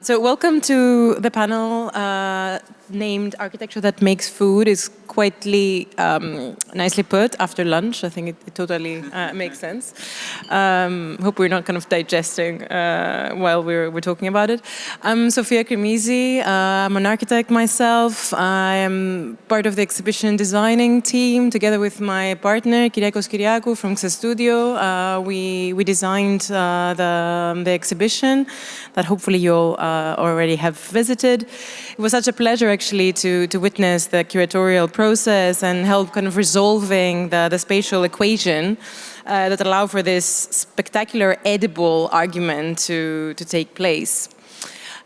So welcome to the panel named Architecture That Makes Food. Is quite nicely put after lunch. I think it totally makes sense. Hope we're not kind of digesting while we're talking about it. I'm Sofia Krimizi. I'm an architect myself. I am part of the exhibition designing team together with my partner Kyriakos Kyriakou from Xe Studio. We designed the exhibition that hopefully you'll already have visited. It was such a pleasure actually to witness the curatorial process and help kind of resolving the spatial equation that allow for this spectacular edible argument to take place.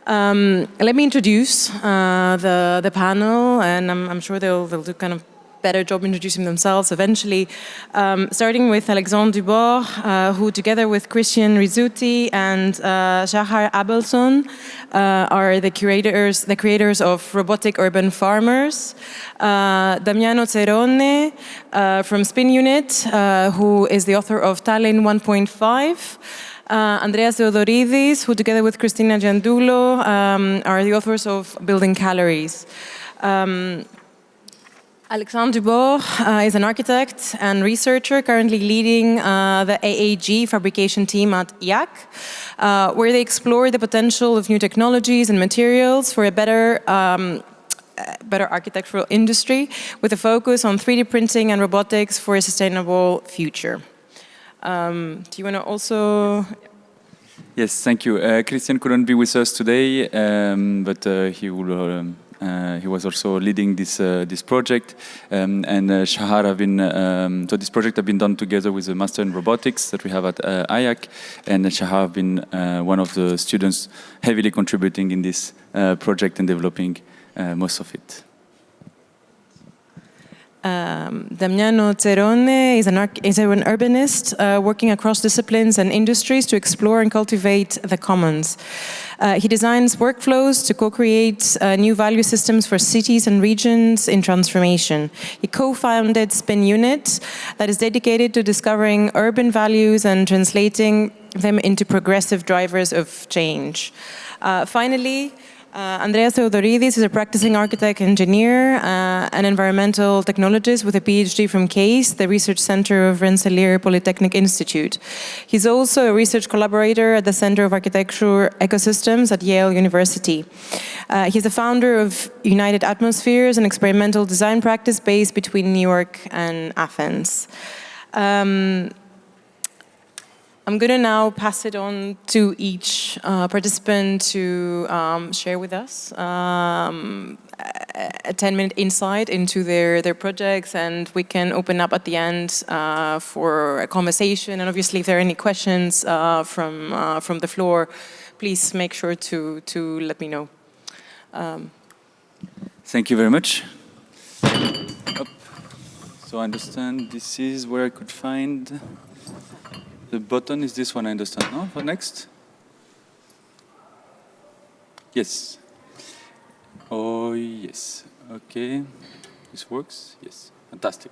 Let me introduce the panel, and I'm sure they'll do kind of better job introducing themselves eventually, starting with Alexandre Dubor, who together with Cristian Rizzuti and Shahar Abelson are the creators of Robotic Urban Farmers. Damiano Cerrone from Spin Unit, who is the author of Tallinn 1.5. Andreas Theodoridis, who together with Christina Ciardullo are the authors of Building Calories. Alexandre Dubor is an architect and researcher currently leading the IAAC fabrication team at IAAC, where they explore the potential of new technologies and materials for a better architectural industry with a focus on 3D printing and robotics for a sustainable future. Do you want to also... Yes, thank you. Cristian couldn't be with us today, but he was also leading this project, and Shahar have been. So this project have been done together with the Master in Robotics that we have at IAAC, and Shahar have been one of the students heavily contributing in this project and developing most of it. Damiano Cerrone is an urbanist working across disciplines and industries to explore and cultivate the commons. He designs workflows to co-create new value systems for cities and regions in transformation. He co-founded Spin Unit that is dedicated to discovering urban values and translating them into progressive drivers of change. Finally, Andreas Theodoridis is a practicing architect, engineer, and environmental technologist with a PhD from CASE, the research center of Rensselaer Polytechnic Institute. He's also a research collaborator at the Center of Architecture Ecosystems at Yale University. He's the founder of United Atmospheres, an experimental design practice based between New York and Athens. I'm going to now pass it on to each participant to share with us a 10-minute insight into their projects, and we can open up at the end for a conversation. And obviously, if there are any questions from the floor, please make sure to let me know. Thank you very much. So I understand this is where I could find... The button is this one, I understand, no? For next? Yes. Oh, yes. Okay. This works? Yes. Fantastic.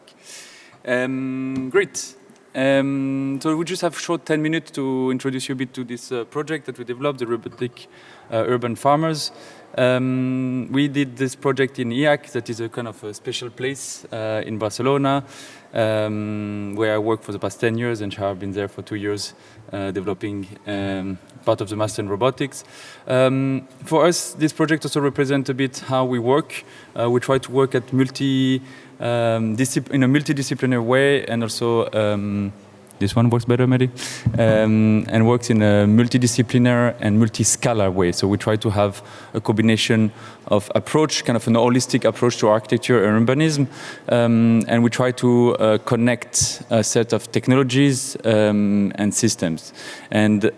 Great. So we just have a short 10 minutes to introduce you a bit to this project that we developed, the Robotic Urban Farmers. We did this project in IAAC, that is a kind of a special place in Barcelona, where I worked for the past 10 years, and I've been there for 2 years developing part of the Master in Robotics. For us, this project also represents a bit how we work. We try to work at in a multidisciplinary way, and also this one works better, maybe, and works in a multidisciplinary and multi-scalar way. So we try to have a combination of approach, kind of an holistic approach to architecture and urbanism, and we try to connect a set of technologies and systems. And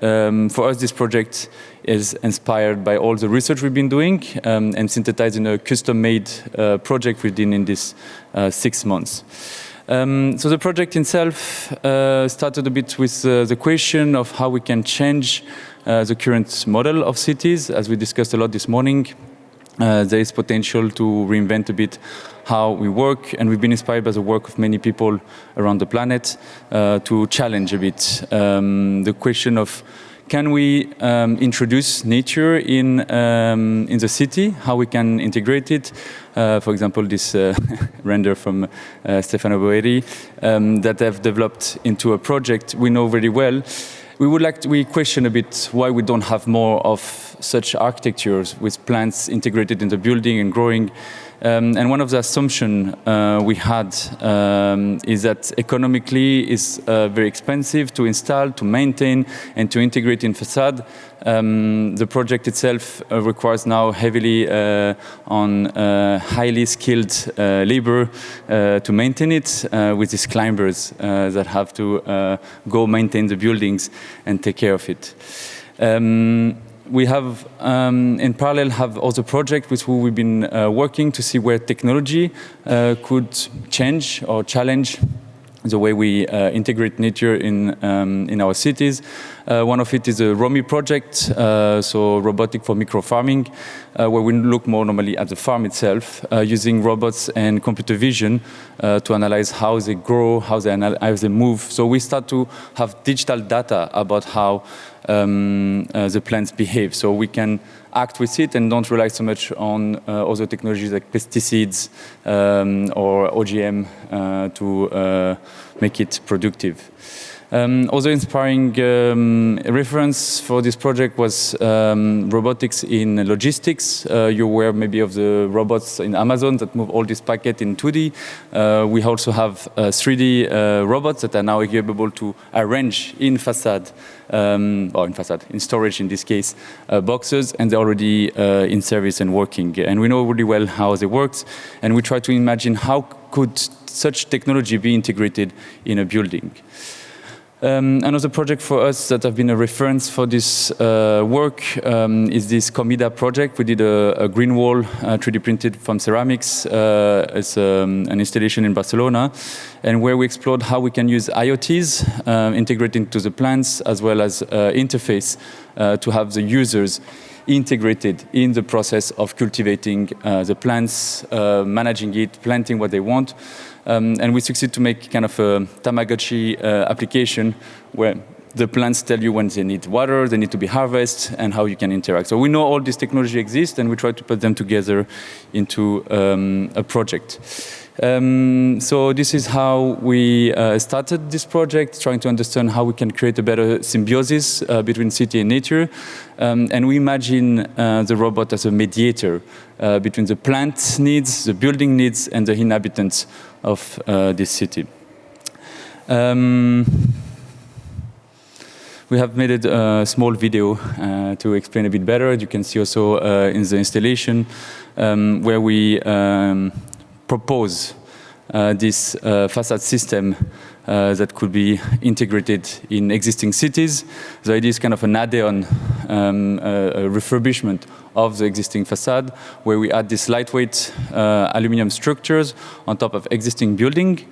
for us, this project is inspired by all the research we've been doing and synthesized in a custom-made project we've done in this 6 months. So the project itself started a bit with the question of how we can change the current model of cities. As we discussed a lot this morning, there is potential to reinvent a bit how we work, and we've been inspired by the work of many people around the planet to challenge a bit the question of can we introduce nature in the city, how we can integrate it. For example, this render from Stefano Boeri that have developed into a project we know very well. We question a bit why we don't have more of such architectures with plants integrated in the building and growing. And one of the assumptions we had is that economically it's very expensive to install, to maintain, and to integrate in facade. The project itself requires now heavily on highly skilled labor to maintain it with these climbers that have to go maintain the buildings and take care of it. We have, in parallel, have also projects with who we've been working to see where technology could change or challenge the way we integrate nature in our cities. One of it is a ROMI project, so robotic for micro-farming, where we look more normally at the farm itself, using robots and computer vision to analyze how they grow, how they move. So we start to have digital data about how the plants behave, so we can act with it and don't rely so much on other technologies like pesticides or OGM to make it productive. Other inspiring reference for this project was robotics in logistics. You're aware maybe of the robots in Amazon that move all these packets in 2D. We also have 3D robots that are now capable to arrange in facade, in storage in this case, boxes, and they're already in service and working. And we know really well how they work, and we try to imagine how could such technology be integrated in a building. Another project for us that have been a reference for this work is this Comida project. We did a green wall 3D printed from ceramics. It's an installation in Barcelona, and where we explored how we can use IoTs integrated into the plants as well as interface to have the users integrated in the process of cultivating the plants, managing it, planting what they want. And we succeed to make kind of a Tamagotchi application where the plants tell you when they need water, they need to be harvested, and how you can interact. So we know all this technology exists, and we try to put them together into a project. So this is how we started this project, trying to understand how we can create a better symbiosis between city and nature. And we imagine the robot as a mediator between the plant needs, the building needs, and the inhabitants of this city. We have made a small video to explain a bit better. You can see also in the installation where we propose this facade system that could be integrated in existing cities. The idea is kind of an add-on, a refurbishment of the existing facade, where we add these lightweight aluminum structures on top of existing building.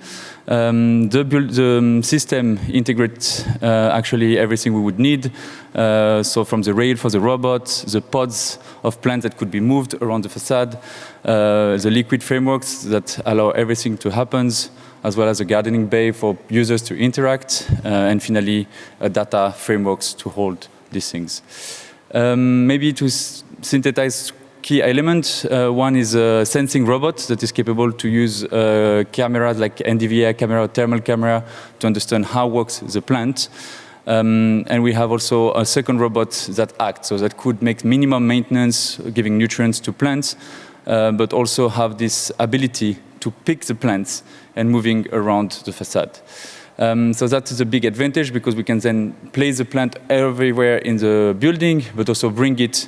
The system integrates actually everything we would need. So from the rail for the robot, the pods of plants that could be moved around the facade, the liquid frameworks that allow everything to happen, as well as a gardening bay for users to interact, and finally data frameworks to hold these things. Maybe to synthesize key elements, one is a sensing robot that is capable to use cameras like NDVI camera, thermal camera, to understand how works the plant. And we have also a second robot that acts, so that could make minimum maintenance, giving nutrients to plants, but also have this ability to pick the plants and moving around the facade. So that is a big advantage, because we can then place the plant everywhere in the building, but also bring it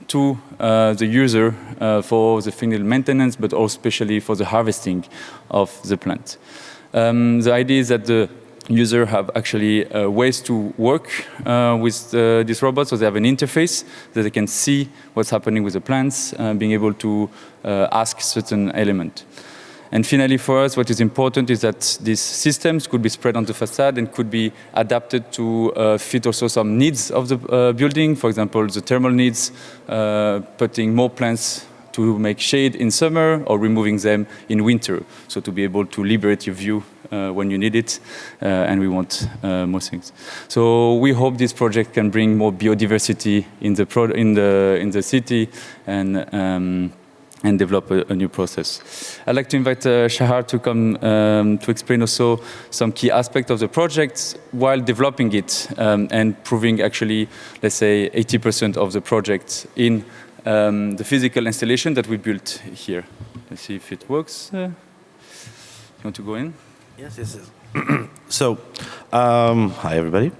to the user for the final maintenance, but also especially for the harvesting of the plant. The idea is that the user have actually ways to work with this robot, so they have an interface that they can see what's happening with the plants, being able to ask certain element. And finally, for us, what is important is that these systems could be spread on the facade and could be adapted to fit also some needs of the building. For example, the thermal needs, putting more plants to make shade in summer or removing them in winter. So to be able to liberate your view when you need it, and we want more things. So we hope this project can bring more biodiversity in the city and develop a new process. I'd like to invite Shahar to come to explain also some key aspects of the project while developing it and proving actually, let's say, 80% of the project in the physical installation that we built here. Let's see if it works. You want to go in? Yes. So, hi everybody.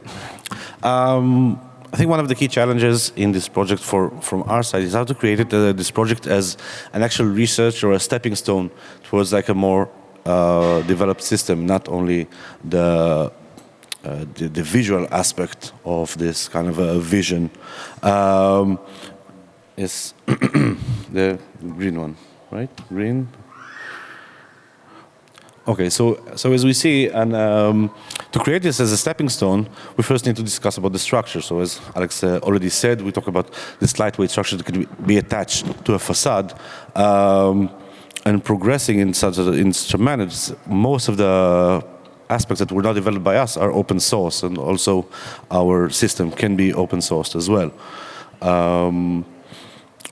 I think one of the key challenges in this project from our side is how to create this project as an actual research or a stepping stone towards like a more developed system, not only the visual aspect of this kind of a vision. Yes, the green one, right? Green. Okay, so as we see, and to create this as a stepping stone, we first need to discuss about the structure. So as Alex already said, we talk about this lightweight structure that could be attached to a facade, and progressing in such a manner. Most of the aspects that were not developed by us are open source, and also our system can be open sourced as well.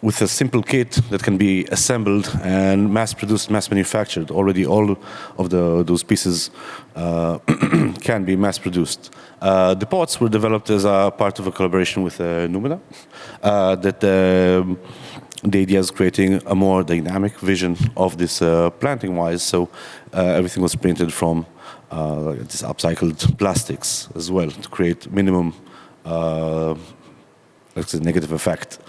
With a simple kit that can be assembled and mass-produced, mass-manufactured. Already all of those pieces can be mass-produced. The pots were developed as a part of a collaboration with Numina. The idea is creating a more dynamic vision of this planting-wise, so everything was printed from this upcycled plastics as well to create minimum let's say negative effect.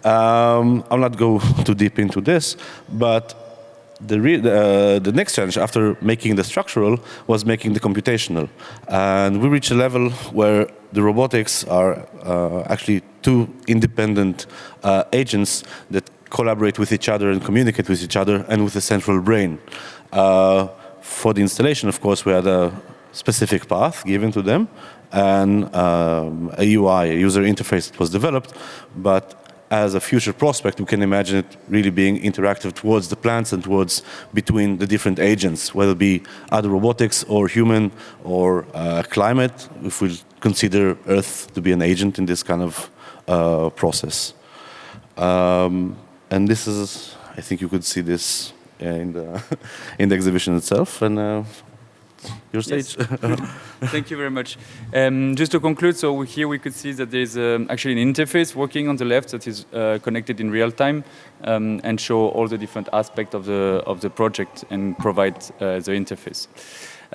I'll not go too deep into this, but the next challenge after making the structural was making the computational. And we reached a level where the robotics are actually two independent agents that collaborate with each other and communicate with each other and with a central brain. For the installation, of course, we had a specific path given to them, and a UI, a user interface that was developed, but as a future prospect, we can imagine it really being interactive towards the plants and towards between the different agents, whether it be other robotics or human or climate, if we consider Earth to be an agent in this kind of process. And this is, I think you could see this in the exhibition itself. And your stage. Yes. Thank you very much. Just to conclude, so here we could see that there's actually an interface working on the left that is connected in real time and show all the different aspects of the project and provide the interface.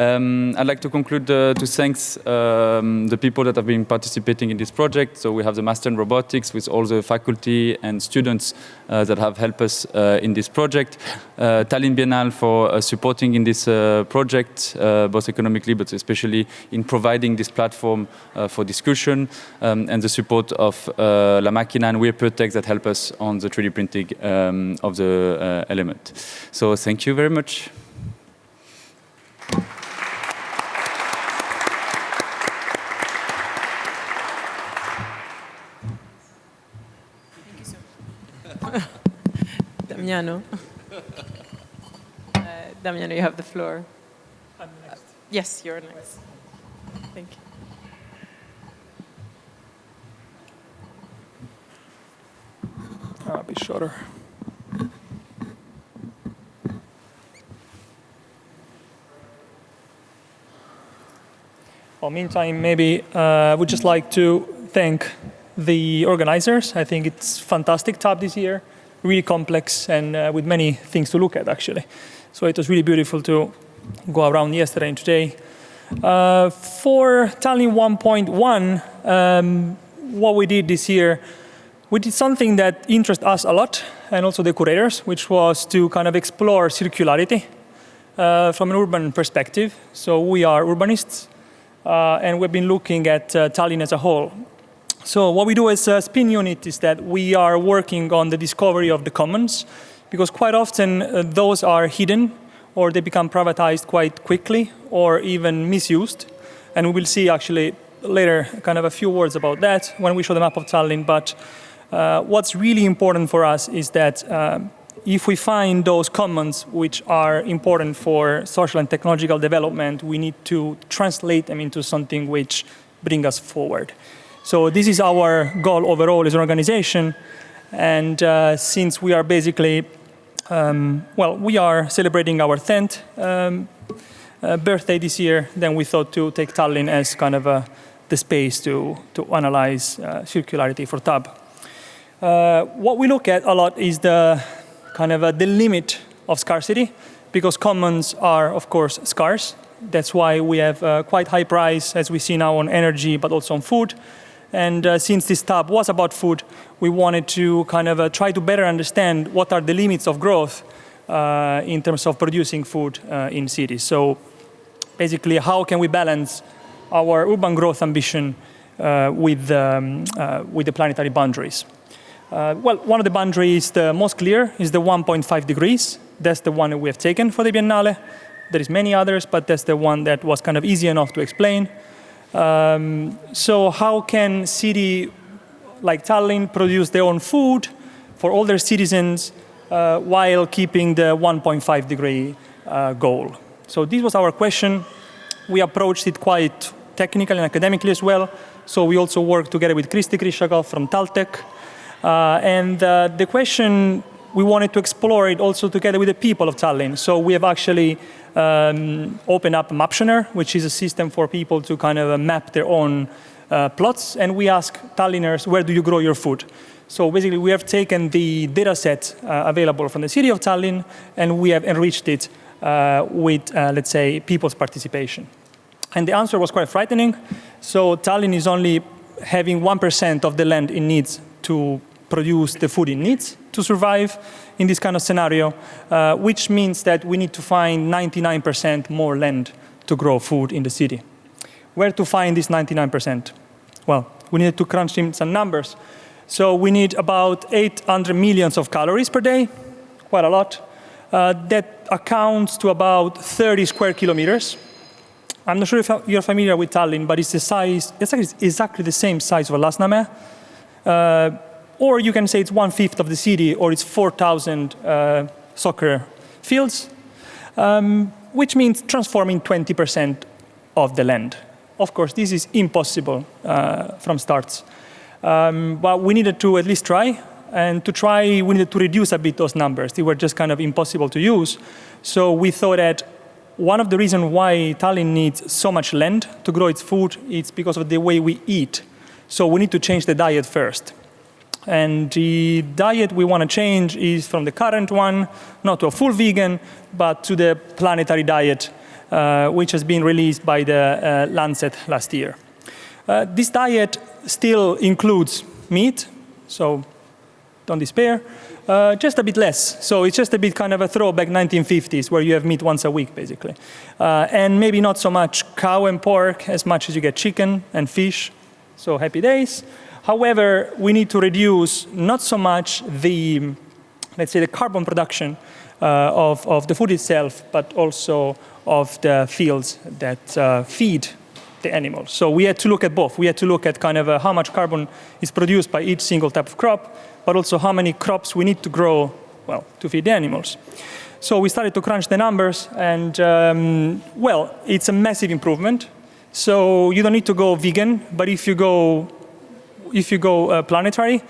I'd like to conclude to thank the people that have been participating in this project. So we have the Master in Robotics with all the faculty and students that have helped us in this project. Tallinn Biennale for supporting in this project, both economically but especially in providing this platform for discussion, and the support of La Macchina and WePerTech that help us on the 3D printing of the element. So thank you very much. Damiano. Damiano, you have the floor. I'm next. Yes, you're next. Thank you. I'll be shorter. Well, meantime, maybe I would just like to thank the organizers. I think it's fantastic tab this year, really complex and with many things to look at, actually. So it was really beautiful to go around yesterday and today. For Tallinn 1.1, what we did this year, we did something that interests us a lot, and also the curators, which was to kind of explore circularity from an urban perspective. So we are urbanists, and we've been looking at Tallinn as a whole. So what we do as a spin unit is that we are working on the discovery of the commons, because quite often those are hidden, or they become privatized quite quickly, or even misused. And we will see actually later kind of a few words about that when we show the map of Tallinn. But What's really important for us is that if we find those commons which are important for social and technological development, we need to translate them into something which bring us forward. So this is our goal overall as an organization. And since we are basically, we are celebrating our 10th birthday this year, then we thought to take Tallinn as kind of the space to analyze circularity for TAB. What we look at a lot is the kind of the limit of scarcity, because commons are, of course, scarce. That's why we have quite high price, as we see now, on energy, but also on food. And since this TAB was about food, we wanted to kind of try to better understand what are the limits of growth in terms of producing food in cities. So basically, how can we balance our urban growth ambition with the planetary boundaries? One of the boundaries, the most clear, is the 1.5 degrees. That's the one that we have taken for the Biennale. There is many others, but that's the one that was kind of easy enough to explain. So how can city like Tallinn produce their own food for all their citizens while keeping the 1.5 degree goal? So this was our question. We approached it quite technically and academically as well. So we also worked together with Cristian from Taltech. And the question, we wanted to explore it also together with the people of Tallinn. So we have actually opened up Maptioner, which is a system for people to kind of map their own plots. And we ask Tallinners, where do you grow your food? So basically, we have taken the data set available from the city of Tallinn, and we have enriched it with, let's say, people's participation. And the answer was quite frightening. So Tallinn is only having 1% of the land it needs to produce the food it needs to survive in this kind of scenario, which means that we need to find 99% more land to grow food in the city. Where to find this 99%? Well, we needed to crunch in some numbers. So we need about 800 millions of calories per day, quite a lot. That accounts to about 30 square kilometers. I'm not sure if you're familiar with Tallinn, but it's the size, it's exactly the same size of Lasnamäe. Or you can say it's 1/5 of the city, or it's 4,000 soccer fields, which means transforming 20% of the land. Of course, this is impossible from starts. But we needed to at least try. And to try, we needed to reduce a bit those numbers. They were just kind of impossible to use. So we thought that one of the reasons why Tallinn needs so much land to grow its food is because of the way we eat. So we need to change the diet first. And the diet we want to change is from the current one, not to a full vegan, but to the planetary diet, which has been released by the Lancet last year. This diet still includes meat, so don't despair, just a bit less. So it's just a bit kind of a throwback 1950s, where you have meat once a week, basically. And maybe not so much cow and pork, as much as you get chicken and fish, so happy days. However, we need to reduce not so much the, let's say, the carbon production of the food itself, but also of the fields that feed the animals. So we had to look at both. We had to look at kind of how much carbon is produced by each single type of crop, but also how many crops we need to grow, well, to feed the animals. So we started to crunch the numbers, and well, it's a massive improvement. So you don't need to go vegan, but if you go planetary,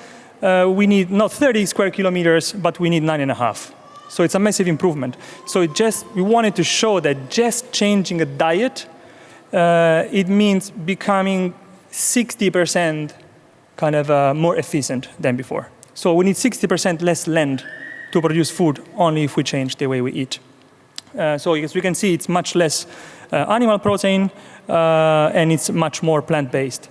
we need not 30 square kilometers, but we need 9.5. So it's a massive improvement. So we wanted to show that just changing a diet, it means becoming 60% kind of more efficient than before. So we need 60% less land to produce food only if we change the way we eat. So as we can see, it's much less animal protein, and it's much more plant-based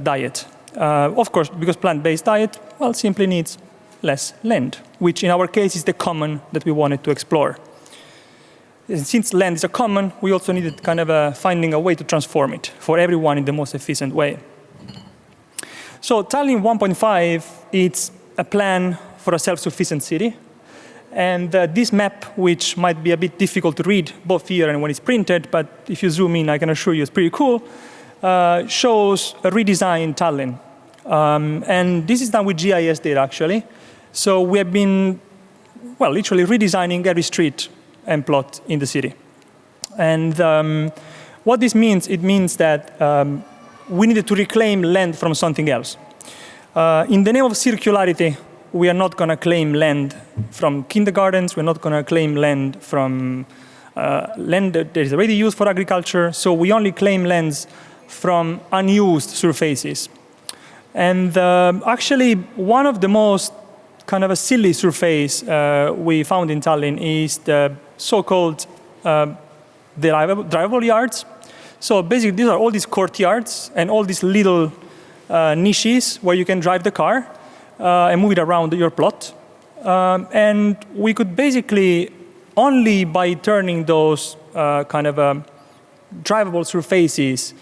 diet. Of course, because plant-based diet, well, simply needs less land, which in our case is the common that we wanted to explore. And since land is a common, we also needed kind of finding a way to transform it for everyone in the most efficient way. So Tallinn 1.5, it's a plan for a self-sufficient city. And this map, which might be a bit difficult to read, both here and when it's printed, but if you zoom in, I can assure you it's pretty cool, shows a redesigned Tallinn. And this is done with GIS data, actually. So we have been, well, literally redesigning every street and plot in the city. And what this means, it means that we needed to reclaim land from something else. In the name of circularity, we are not going to claim land from kindergartens. We're not going to claim land from land that is already used for agriculture. So we only claim lands from unused surfaces. And actually, one of the most kind of a silly surface we found in Tallinn is the so-called drivable yards. So basically, these are all these courtyards and all these little niches where you can drive the car and move it around your plot. And we could basically, only by turning those kind of drivable surfaces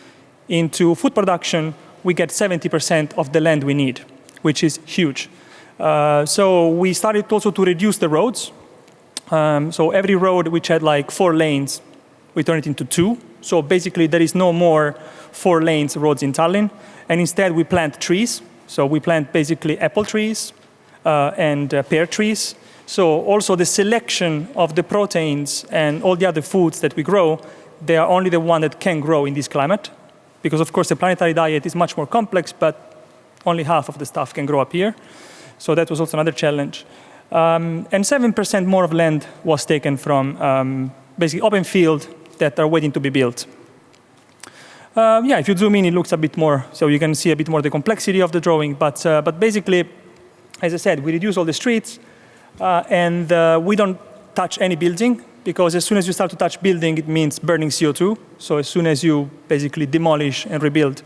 into food production, we get 70% of the land we need, which is huge. So we started also to reduce the roads. So every road which had like 4 lanes, we turned it into 2. So basically there is no more 4 lanes roads in Tallinn. And instead we plant trees. So we plant basically apple trees and pear trees. So also the selection of the proteins and all the other foods that we grow, they are only the one that can grow in this climate. Because of course the planetary diet is much more complex, but only half of the stuff can grow up here. So that was also another challenge. And 7% more of land was taken from basically open field that are waiting to be built. Yeah, if you zoom in, it looks a bit more, so you can see a bit more the complexity of the drawing. But basically, as I said, we reduce all the streets, and we don't touch any building, because as soon as you start to touch building, it means burning CO2. So as soon as you basically demolish and rebuild,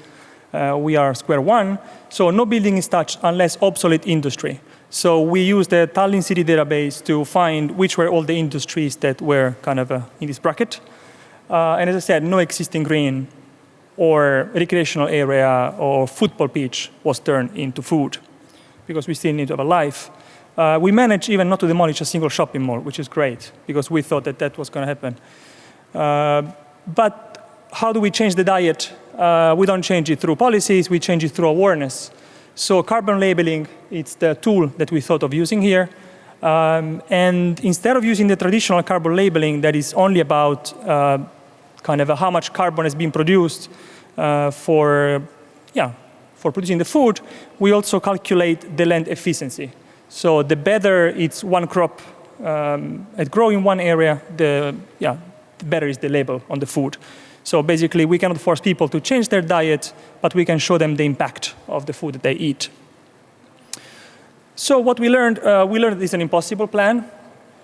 we are square one. So no building is touched unless obsolete industry. So we use the Tallinn city database to find which were all the industries that were kind of in this bracket. And as I said, no existing green or recreational area or football pitch was turned into food, because we still need to have a life. We managed even not to demolish a single shopping mall, which is great, because we thought that that was going to happen. But how do we change the diet? We don't change it through policies, we change it through awareness. So carbon labeling, it's the tool that we thought of using here. And instead of using the traditional carbon labeling that is only about kind of how much carbon has been produced for producing the food, we also calculate the land efficiency. So the better it's one crop at growing one area, the better is the label on the food. So basically, we cannot force people to change their diet, but we can show them the impact of the food that they eat. So what we learned it's an impossible plan,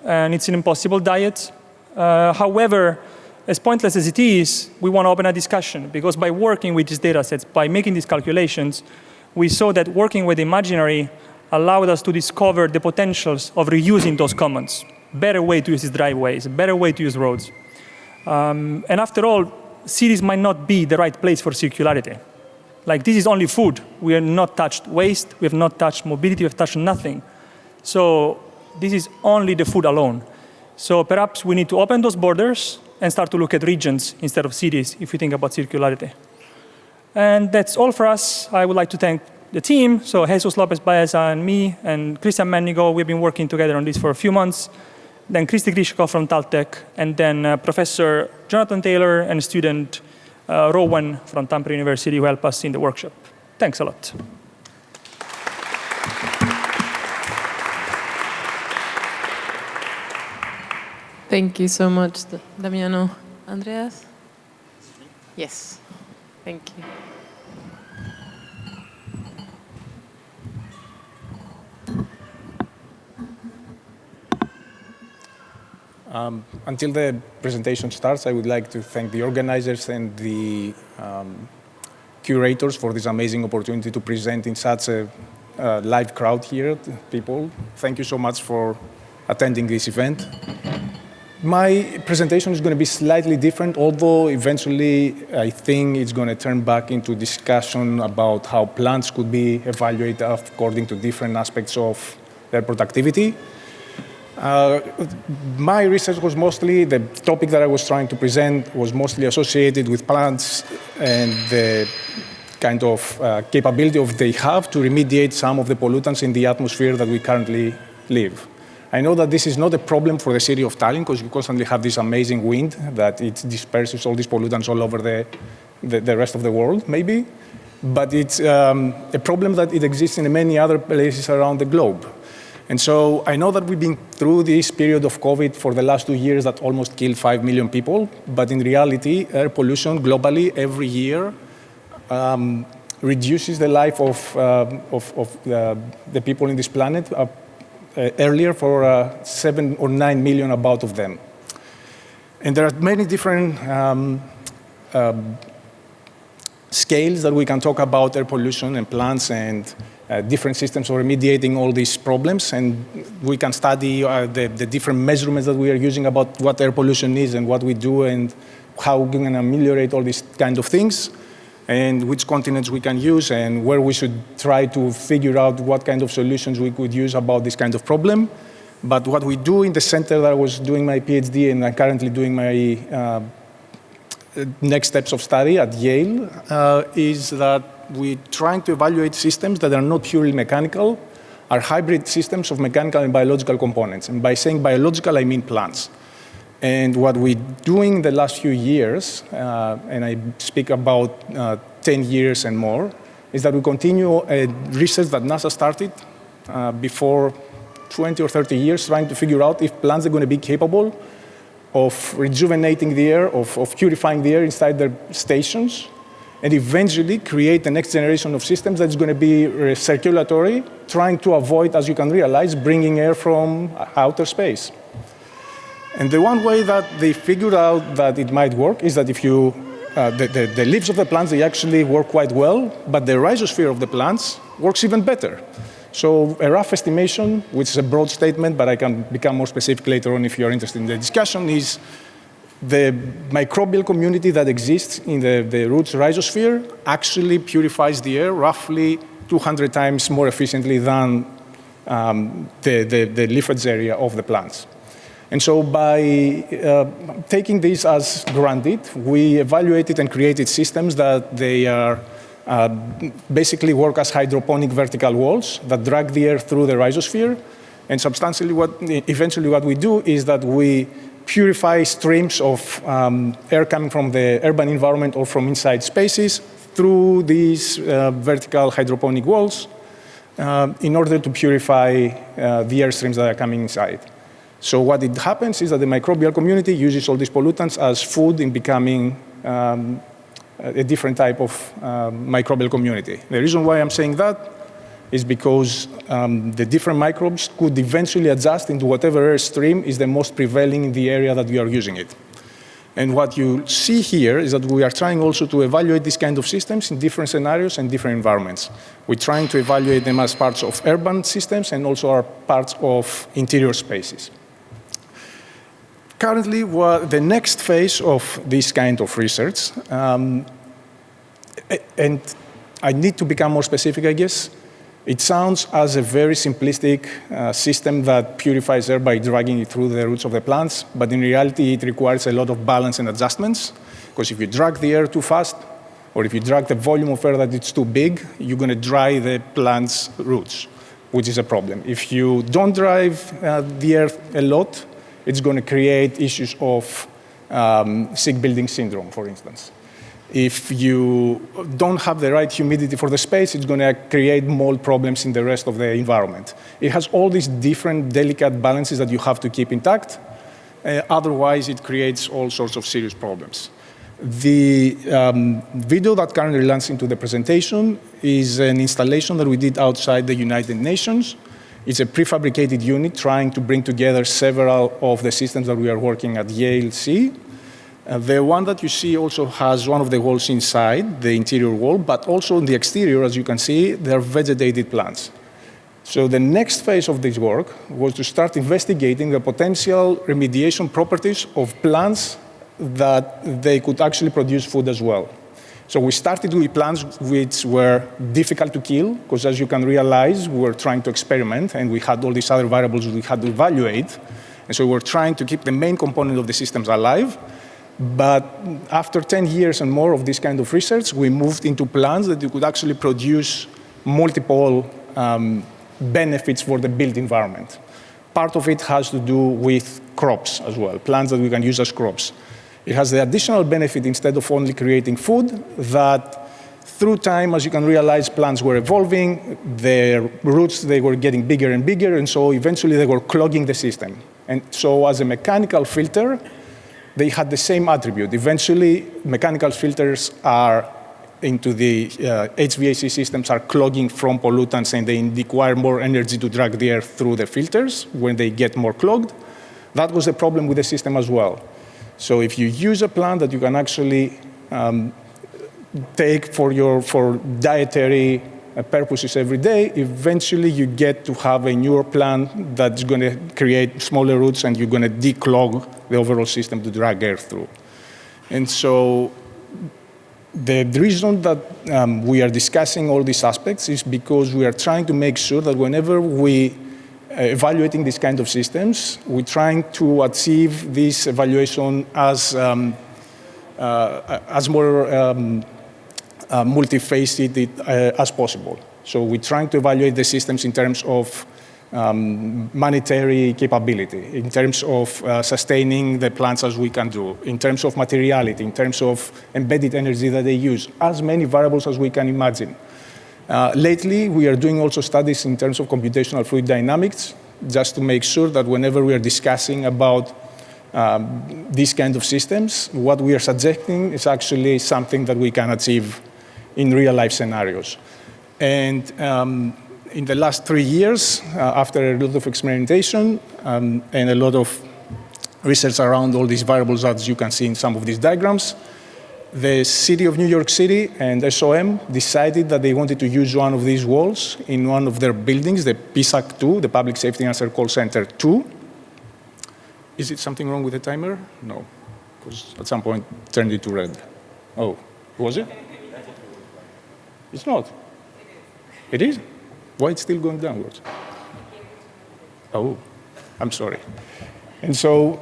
and it's an impossible diet. However, as pointless as it is, we want to open a discussion, because by working with these data sets, by making these calculations, we saw that working with imaginary allowed us to discover the potentials of reusing those commons. Better way to use these driveways, better way to use roads. And after all, cities might not be the right place for circularity. Like, this is only food. We have not touched waste, we have not touched mobility, we have touched nothing. So this is only the food alone. So perhaps we need to open those borders and start to look at regions instead of cities if we think about circularity. And that's all for us. I would like to thank the team, so Jesus Lopez-Baeza and me and Cristian Mennigo. We've been working together on this for a few months. Then Kristi Grishko from Taltech, and then Professor Jonathan Taylor and student Rowan from Tampere University who helped us in the workshop. Thanks a lot. Thank you so much, Damiano. Andreas? Yes, thank you. Until the presentation starts, I would like to thank the organizers and the curators for this amazing opportunity to present in such a live crowd here. People, thank you so much for attending this event. My presentation is going to be slightly different, although eventually I think it's going to turn back into discussion about how plants could be evaluated according to different aspects of their productivity. My research was mostly, the topic that I was trying to present was mostly associated with plants and the kind of capability they have to remediate some of the pollutants in the atmosphere that we currently live. I know that this is not a problem for the city of Tallinn because you constantly have this amazing wind that it disperses all these pollutants all over the rest of the world, maybe. But it's a problem that it exists in many other places around the globe. And so I know that we've been through this period of COVID for the last 2 years that almost killed 5 million people. But in reality, air pollution globally every year reduces the life of the people in this planet earlier for 7 or 9 million about of them. And there are many different scales that we can talk about air pollution and plants and different systems for remediating all these problems. And we can study the different measurements that we are using about what air pollution is and what we do and how we can ameliorate all these kind of things and which continents we can use and where we should try to figure out what kind of solutions we could use about this kind of problem. But what we do in the center that I was doing my PhD and I'm currently doing my next steps of study at Yale is that we're trying to evaluate systems that are not purely mechanical, are hybrid systems of mechanical and biological components. And by saying biological, I mean plants. And what we're doing the last few years, and I speak about 10 years and more, is that we continue a research that NASA started before 20 or 30 years, trying to figure out if plants are going to be capable of rejuvenating the air, of purifying the air inside their stations, and eventually create the next generation of systems that's going to be circulatory, trying to avoid, as you can realize, bringing air from outer space. And the one way that they figured out that it might work is that if you, the leaves of the plants, they actually work quite well, but the rhizosphere of the plants works even better. So a rough estimation, which is a broad statement, but I can become more specific later on if you're interested in the discussion, is the microbial community that exists in the roots rhizosphere actually purifies the air roughly 200 times more efficiently than the leafage area of the plants. And so by taking this as granted, we evaluated and created systems that they are basically work as hydroponic vertical walls that drag the air through the rhizosphere. And substantially, eventually what we do is that we purify streams of air coming from the urban environment or from inside spaces through these vertical hydroponic walls in order to purify the air streams that are coming inside. So what it happens is that the microbial community uses all these pollutants as food in becoming a different type of microbial community. The reason why I'm saying that is because the different microbes could eventually adjust into whatever air stream is the most prevailing in the area that we are using it. And what you see here is that we are trying also to evaluate these kind of systems in different scenarios and different environments. We're trying to evaluate them as parts of urban systems and also are parts of interior spaces. Currently, the next phase of this kind of research, and I need to become more specific, I guess. It sounds as a very simplistic system that purifies air by dragging it through the roots of the plants, but in reality, it requires a lot of balance and adjustments, because if you drag the air too fast, or if you drag the volume of air that it's too big, you're going to dry the plant's roots, which is a problem. If you don't drive the air a lot, it's going to create issues of sick building syndrome, for instance. If you don't have the right humidity for the space, it's going to create mold problems in the rest of the environment. It has all these different delicate balances that you have to keep intact. Otherwise, it creates all sorts of serious problems. The video that currently lands into the presentation is an installation that we did outside the United Nations. It's a prefabricated unit trying to bring together several of the systems that we are working at Yale C. The one that you see also has one of the walls inside, the interior wall, but also in the exterior, as you can see, there are vegetated plants. So the next phase of this work was to start investigating the potential remediation properties of plants that they could actually produce food as well. So we started with plants which were difficult to kill, because as you can realize, we were trying to experiment, and we had all these other variables we had to evaluate. And so we were trying to keep the main component of the systems alive. But after 10 years and more of this kind of research, we moved into plants that you could actually produce multiple benefits for the built environment. Part of it has to do with crops as well, plants that we can use as crops. It has the additional benefit, instead of only creating food, that through time, as you can realize, plants were evolving, their roots, they were getting bigger and bigger, and so eventually they were clogging the system. And so as a mechanical filter, they had the same attribute. Eventually, mechanical filters are into the HVAC systems are clogging from pollutants, and they require more energy to drag the air through the filters when they get more clogged. That was the problem with the system as well. So if you use a plant that you can actually take for dietary purposes every day, eventually you get to have a newer plant that's going to create smaller roots, and you're going to declog the overall system to drag air through. And so the reason that we are discussing all these aspects is because we are trying to make sure that whenever we evaluating these kind of systems, we're trying to achieve this evaluation as more multifaceted as possible. So we're trying to evaluate the systems in terms of monetary capability, in terms of sustaining the plants as we can do, in terms of materiality, in terms of embedded energy that they use, as many variables as we can imagine. Lately, we are doing also studies in terms of computational fluid dynamics, just to make sure that whenever we are discussing about these kind of systems, what we are suggesting is actually something that we can achieve in real-life scenarios. And in the last 3 years, after a lot of experimentation and a lot of research around all these variables, as you can see in some of these diagrams, the city of New York City and SOM decided that they wanted to use one of these walls in one of their buildings, the PSAC 2, the Public Safety Answer Call Center 2. Is it something wrong with the timer? No, because at some point it turned into red. Oh, was it? It's not. It is? Why it's still going downwards? Oh, I'm sorry. And so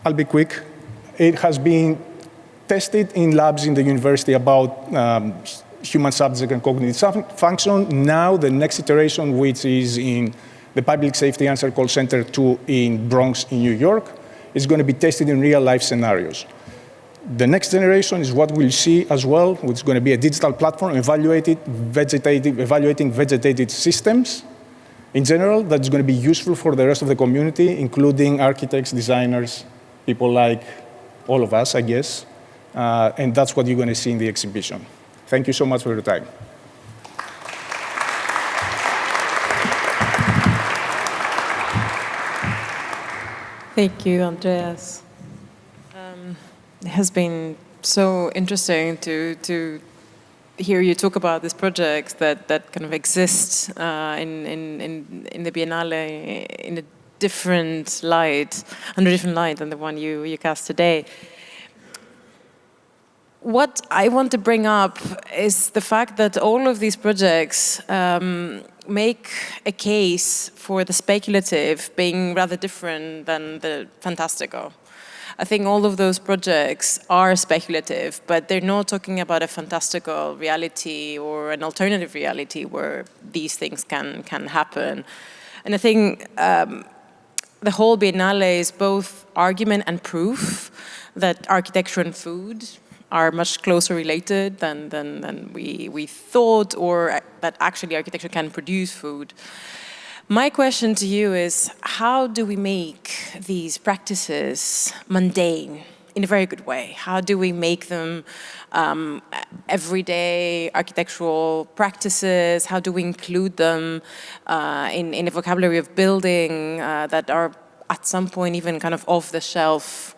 I'll be quick. It has been tested in labs in the university about human subject and cognitive function. Now the next iteration, which is in the Public Safety Answer Call Center 2 in Bronx in New York, is going to be tested in real-life scenarios. The next generation is what we'll see as well, which is going to be a digital platform evaluating vegetated systems in general, that's going to be useful for the rest of the community, including architects, designers, people like all of us, I guess. And that's what you're going to see in the exhibition. Thank you so much for your time. Thank you, Andreas. It has been so interesting to hear you talk about these projects that kind of exist in the Biennale in a different light, under a different light than the one you cast today. What I want to bring up is the fact that all of these projects make a case for the speculative being rather different than the fantastical. I think all of those projects are speculative, but they're not talking about a fantastical reality or an alternative reality where these things can happen. And I think the whole Biennale is both argument and proof that architecture and food are much closer related than we thought, or that actually architecture can produce food. My question to you is, how do we make these practices mundane in a very good way? How do we make them everyday architectural practices? How do we include them in a vocabulary of building that are at some point even kind of off-the-shelf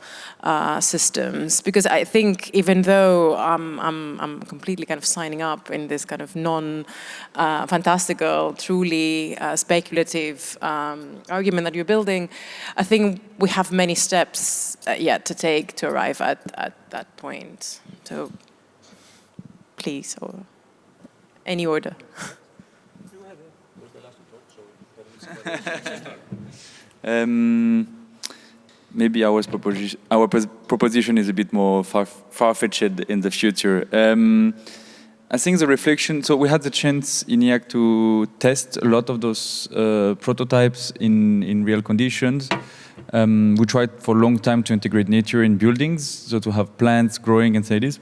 systems? Because I think even though I'm completely kind of signing up in this kind of non-fantastical, truly speculative argument that you're building, I think we have many steps yet to take to arrive at that point. So please, or any order. maybe our proposition is a bit more far-fetched in the future. I think the reflection, so we had the chance in IAAC to test a lot of those prototypes in real conditions. We tried for a long time to integrate nature in buildings, so to have plants growing inside this.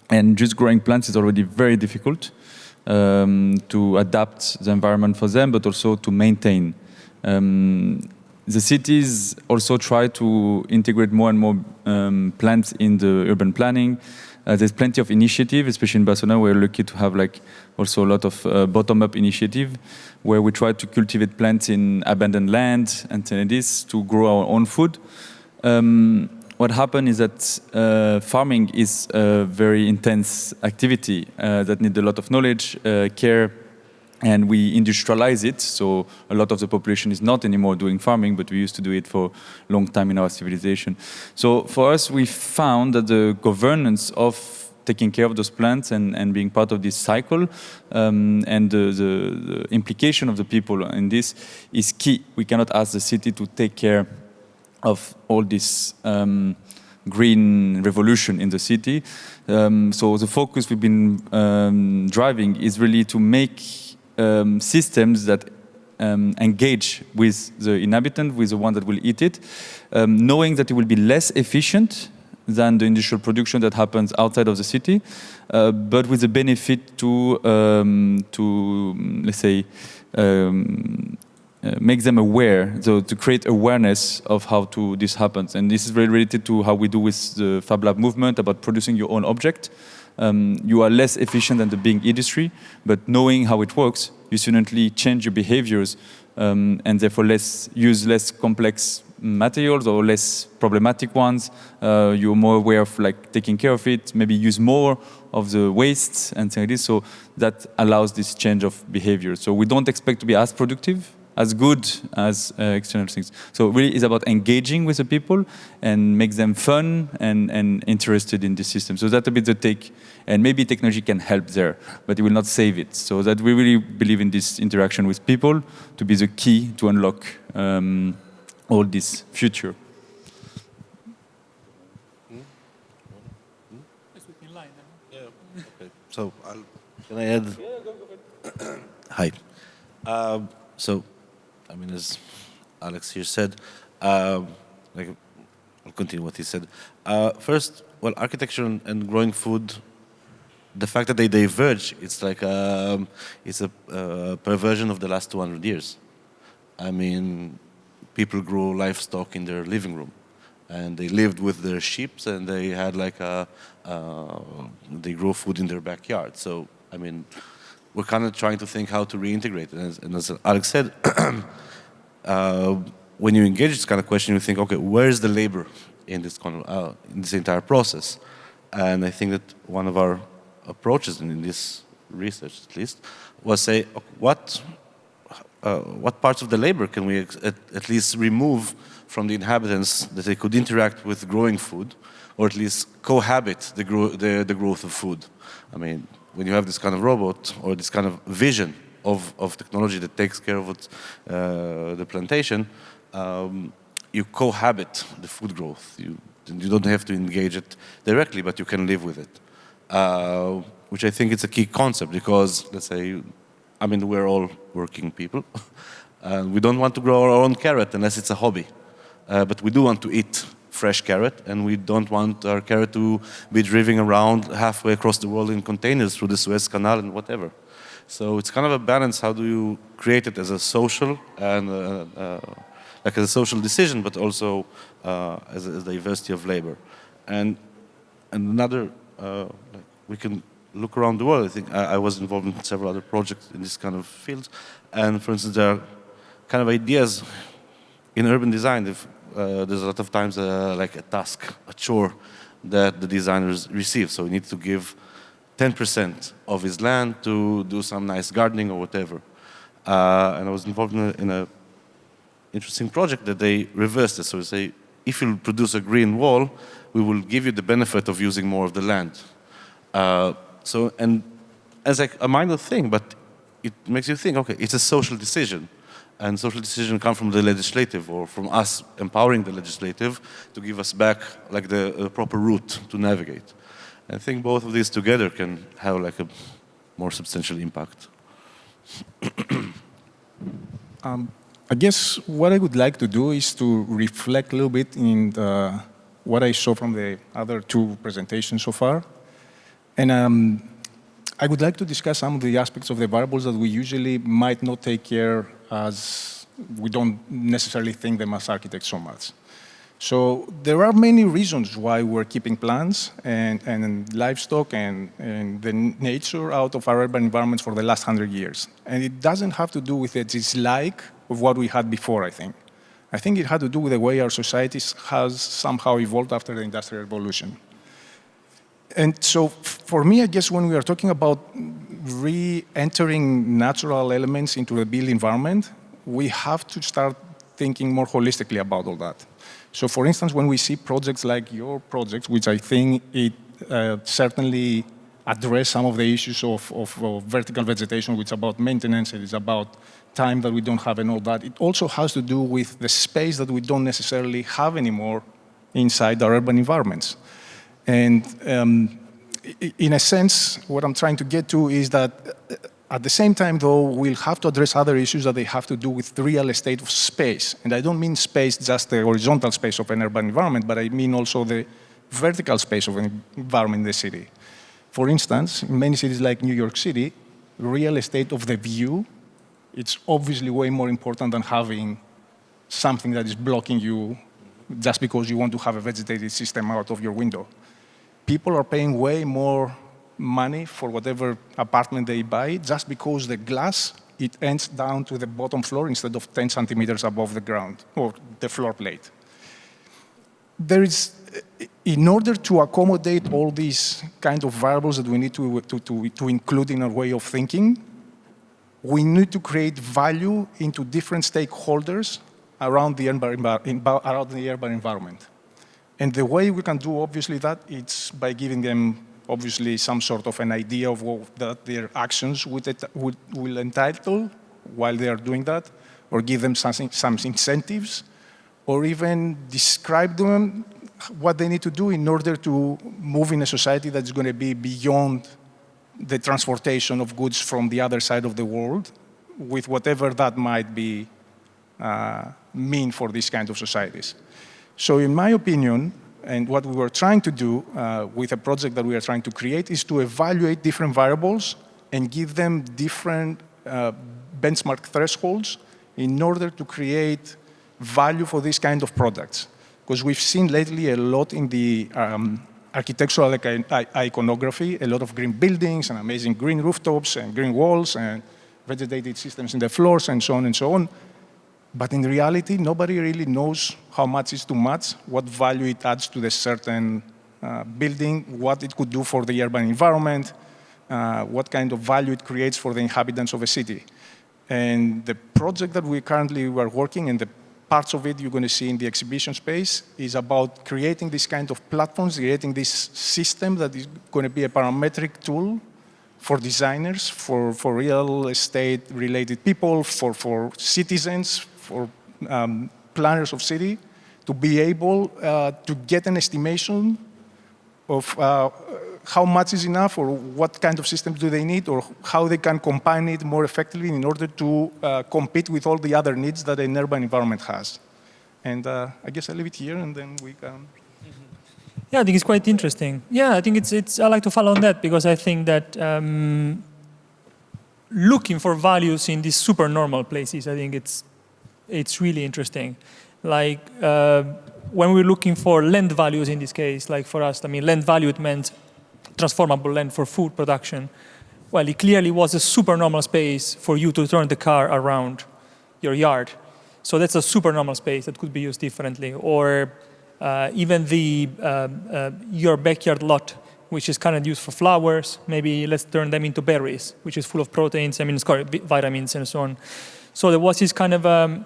And just growing plants is already very difficult to adapt the environment for them, but also to maintain. The cities also try to integrate more and more plants in the urban planning. There's plenty of initiative, especially in Barcelona. We're lucky to have also a lot of bottom-up initiative where we try to cultivate plants in abandoned land and this to grow our own food. What happened is that farming is a very intense activity that needs a lot of knowledge, care, and we industrialize it. So a lot of the population is not anymore doing farming, but we used to do it for a long time in our civilization. So for us, we found that the governance of taking care of those plants and being part of this cycle and the implication of the people in this is key. We cannot ask the city to take care of all this green revolution in the city. So the focus we've been driving is really to make systems that engage with the inhabitant, with the one that will eat it, knowing that it will be less efficient than the industrial production that happens outside of the city, but with the benefit to let's say, make them aware, so to create awareness of how this happens. And this is very related to how we do with the Fab Lab movement about producing your own object. You are less efficient than the big industry, but knowing how it works, you suddenly change your behaviors and therefore use less complex materials or less problematic ones. You're more aware of taking care of it, maybe use more of the wastes and things like this. So that allows this change of behavior. So we don't expect to be as productive, as good as external things. So really it's about engaging with the people and make them fun and interested in the system. So that's a bit the take. And maybe technology can help there, but it will not save it. So that we really believe in this interaction with people to be the key to unlock all this future. So can I add? Hi. So, I mean, as Alex here said, I'll continue what he said. First, well, architecture and growing food, the fact that they diverge, it's like it's a perversion of the last 200 years. I mean, people grew livestock in their living room, and they lived with their sheep, and they had they grow food in their backyard. So, I mean, we're kind of trying to think how to reintegrate it. And as Alex said, when you engage this kind of question, you think, okay, where is the labor in this in this entire process? And I think that one of our approaches in this research, at least, was say, what parts of the labor can we at least remove from the inhabitants that they could interact with growing food, or at least cohabit the growth of food? I mean, when you have this kind of robot or this kind of vision of technology that takes care of the plantation, you cohabit the food growth. You don't have to engage it directly, but you can live with it, which I think is a key concept because, let's say, I mean, we're all working people, and we don't want to grow our own carrot unless it's a hobby, but we do want to eat fresh carrot, and we don't want our carrot to be driven around halfway across the world in containers through the Suez Canal and whatever. So it's kind of a balance. How do you create it as a social and as a social decision, but also as a diversity of labor? And another, we can look around the world. I think I was involved in several other projects in this kind of fields, and for instance, there are kind of ideas in urban design. There's a lot of times like a task, a chore that the designers receive. So he needs to give 10% of his land to do some nice gardening or whatever. And I was involved in an interesting project that they reversed it. So they say, if you produce a green wall, we will give you the benefit of using more of the land. And as like a minor thing, but it makes you think, okay, it's a social decision. And social decision come from the legislative, or from us empowering the legislative to give us back like the proper route to navigate. I think both of these together can have like a more substantial impact. I guess what I would like to do is to reflect a little bit in what I saw from the other two presentations so far. And I would like to discuss some of the aspects of the variables that we usually might not take care as we don't necessarily think them as architects so much. So there are many reasons why we're keeping plants and livestock and the nature out of our urban environments for the last 100 years. And it doesn't have to do with the dislike of what we had before, I think. I think it had to do with the way our societies has somehow evolved after the Industrial Revolution. And so for me, I guess when we are talking about re-entering natural elements into the built environment, we have to start thinking more holistically about all that. So for instance, when we see projects like your project, which I think it certainly address some of the issues of vertical vegetation, which is about maintenance, it is about time that we don't have and all that. It also has to do with the space that we don't necessarily have anymore inside our urban environments. And in a sense, what I'm trying to get to is that at the same time, though, we'll have to address other issues that they have to do with the real estate of space. And I don't mean space, just the horizontal space of an urban environment, but I mean also the vertical space of an environment in the city. For instance, in many cities like New York City, real estate of the view, it's obviously way more important than having something that is blocking you just because you want to have a vegetated system out of your window. People are paying way more money for whatever apartment they buy just because the glass, it ends down to the bottom floor instead of 10 centimeters above the ground or the floor plate. There is, in order to accommodate all these kind of variables that we need to include in our way of thinking, we need to create value into different stakeholders around the urban environment. And the way we can do, obviously, that it's by giving them, obviously, some sort of an idea of that their actions will entitle while they are doing that, or give them some incentives, or even describe them what they need to do in order to move in a society that's going to be beyond the transportation of goods from the other side of the world, with whatever that might be mean for these kind of societies. So in my opinion, and what we were trying to do with a project that we are trying to create is to evaluate different variables and give them different benchmark thresholds in order to create value for these kind of products. Because we've seen lately a lot in the architectural iconography, a lot of green buildings and amazing green rooftops and green walls and vegetated systems in the floors and so on and so on. But in reality, nobody really knows how much is too much, what value it adds to the certain building, what it could do for the urban environment, what kind of value it creates for the inhabitants of a city. And the project that we currently are working, and the parts of it you're going to see in the exhibition space, is about creating this kind of platforms, creating this system that is going to be a parametric tool for designers, for real estate-related people, for citizens, for planners of city, to be able to get an estimation of how much is enough, or what kind of systems do they need, or how they can combine it more effectively in order to compete with all the other needs that an urban environment has. And I guess I'll leave it here, and then we can... Yeah, I think it's quite interesting. Yeah, I think I like to follow on that, because I think that looking for values in these super normal places, I think it's really interesting. Like when we're looking for land values in this case, like for us, I mean, land value, it meant transformable land for food production. Well, it clearly was a super normal space for you to turn the car around your yard. So that's a super normal space that could be used differently. Or even your backyard lot, which is kind of used for flowers, maybe let's turn them into berries, which is full of proteins, vitamins and so on. So there was this kind of,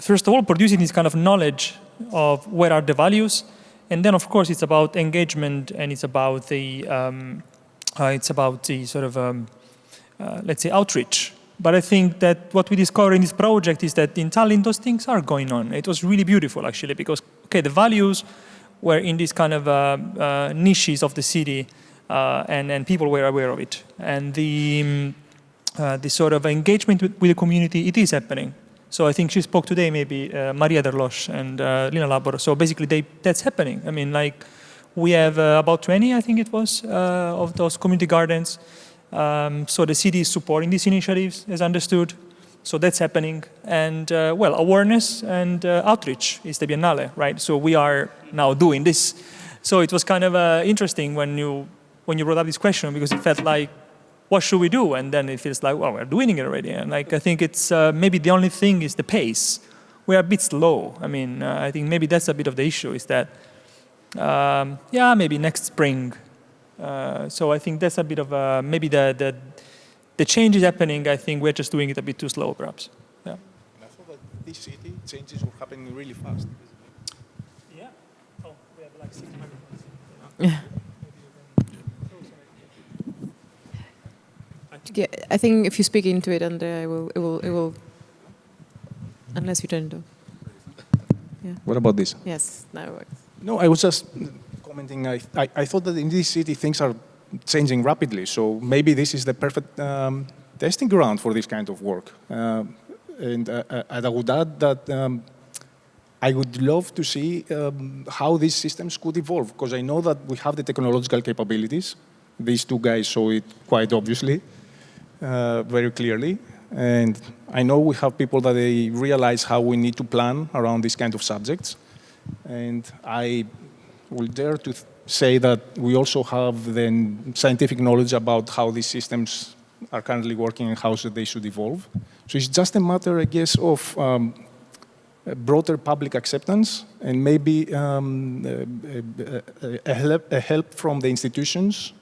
first of all, producing this kind of knowledge of where are the values. And then, of course, it's about engagement, and it's about the sort of, let's say, outreach But I think that what we discovered in this project is that in Tallinn, those things are going on. It was really beautiful, actually, because, okay, the values were in these kind of niches of the city, and people were aware of it. And the sort of engagement with the community, it is happening. So I think she spoke today, maybe Maria Derlosh and Lina Labor. So basically, that's happening. I mean, like, we have about 20, I think it was, of those community gardens. So the city is supporting these initiatives, as understood. So that's happening. And, well, awareness and outreach is the Biennale, right? So we are now doing this. So it was kind of interesting when you brought up this question, because it felt like, what should we do? And then it feels like, well, we're doing it already. And like, I think it's maybe the only thing is the pace. We are a bit slow. I mean, I think maybe that's a bit of the issue, is that, yeah, maybe next spring. So I think that's a bit of maybe the change is happening. I think we're just doing it a bit too slow, perhaps. Yeah. I thought that this city changes were happening really fast. Yeah. Oh, we have like 6 microphones. Yeah. Yeah, I think if you speak into it, Andrea, it will, unless you turn it off. Yeah. What about this? Yes, now it works. No, I was just commenting. I thought that in this city things are changing rapidly. So maybe this is the perfect testing ground for this kind of work. And I would add that I would love to see how these systems could evolve, because I know that we have the technological capabilities. These two guys show it quite obviously, very clearly. And I know we have people that they realize how we need to plan around these kind of subjects. And I will dare to say that we also have the scientific knowledge about how these systems are currently working and how they should evolve. So it's just a matter, I guess, of broader public acceptance and maybe a help from the institutions,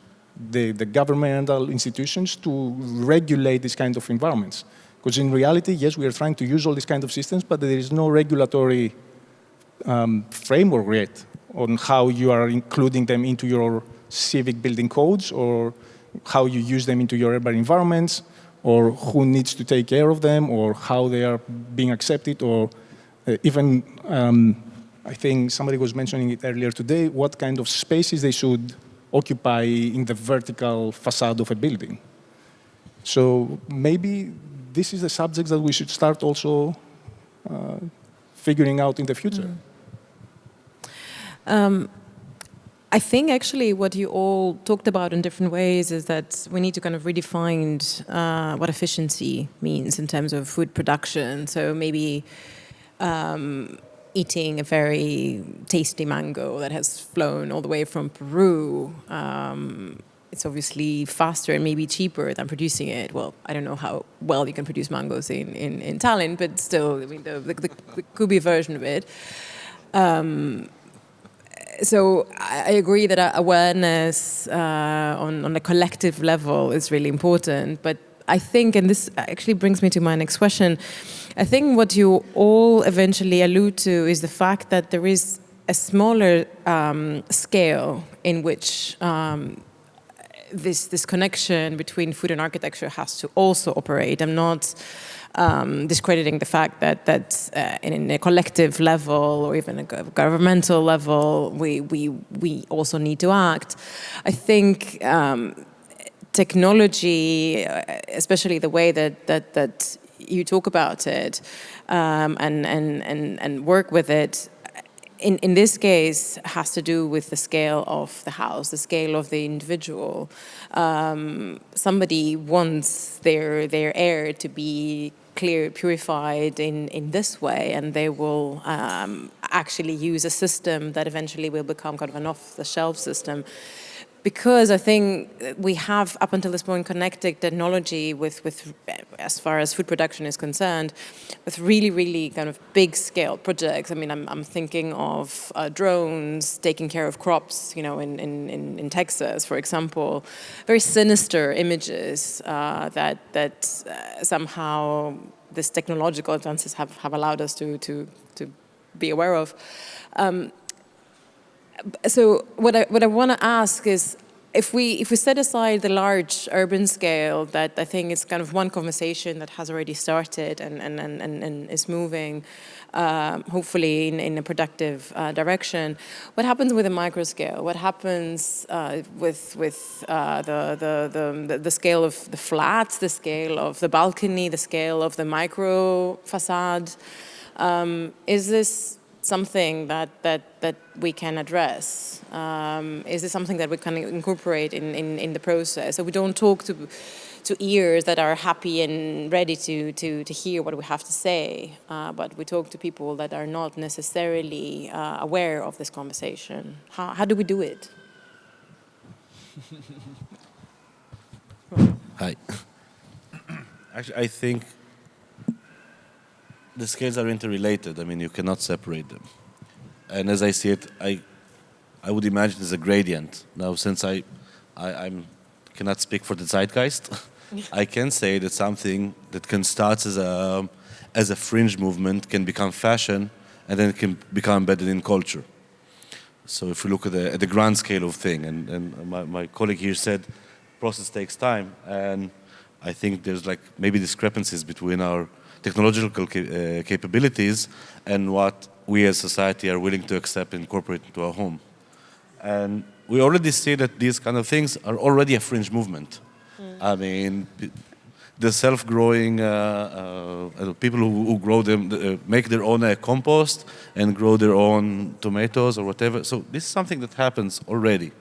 the governmental institutions, to regulate this kind of environments. Because in reality, yes, we are trying to use all these kind of systems, but there is no regulatory framework yet on how you are including them into your civic building codes, or how you use them into your urban environments, or who needs to take care of them, or how they are being accepted, or even, I think somebody was mentioning it earlier today, what kind of spaces they should occupy in the vertical facade of a building. So maybe this is the subject that we should start also figuring out in the future. I think actually what you all talked about in different ways is that we need to kind of redefine what efficiency means in terms of food production. So maybe eating a very tasty mango that has flown all the way from Peru, it's obviously faster and maybe cheaper than producing it. Well, I don't know how well you can produce mangoes in Tallinn, but still, I mean, there could be a version of it. So I agree that awareness on a collective level is really important. But I think, and this actually brings me to my next question, I think what you all eventually allude to is the fact that there is a smaller scale in which this connection between food and architecture has to also operate. I'm not discrediting the fact that in a collective level or even a governmental level, we also need to act. I think technology, especially the way that you talk about it and work with it, in this case, has to do with the scale of the house, the scale of the individual. Somebody wants their air to be clear, purified in this way, and they will actually use a system that eventually will become kind of an off-the-shelf system. Because I think we have, up until this point, connected technology with as far as food production is concerned, with really, really kind of big-scale projects. I mean, I'm thinking of drones taking care of crops, you know, in Texas, for example. Very sinister images that somehow this technological advances have allowed us to be aware of. So what I want to ask is, if we set aside the large urban scale, that I think is kind of one conversation that has already started and is moving, hopefully in a productive direction. What happens with the micro scale? What happens with the scale of the flats, the scale of the balcony, the scale of the micro facade? Is this something that we can address? Is this something that we can incorporate in the process? So we don't talk to ears that are happy and ready to hear what we have to say, but we talk to people that are not necessarily aware of this conversation. How do we do it? Hi. Actually, I think the scales are interrelated. I mean, you cannot separate them. And as I see it, I would imagine it's a gradient. Now, since I cannot speak for the zeitgeist, I can say that something that can start as a fringe movement can become fashion, and then it can become embedded in culture. So if we look at the grand scale of thing, and my colleague here said, process takes time, and I think there's like maybe discrepancies between our technological capabilities and what we as society are willing to accept and incorporate into our home. And we already see that these kind of things are already a fringe movement. I mean, the self-growing people who grow them, make their own compost and grow their own tomatoes or whatever. So this is something that happens already.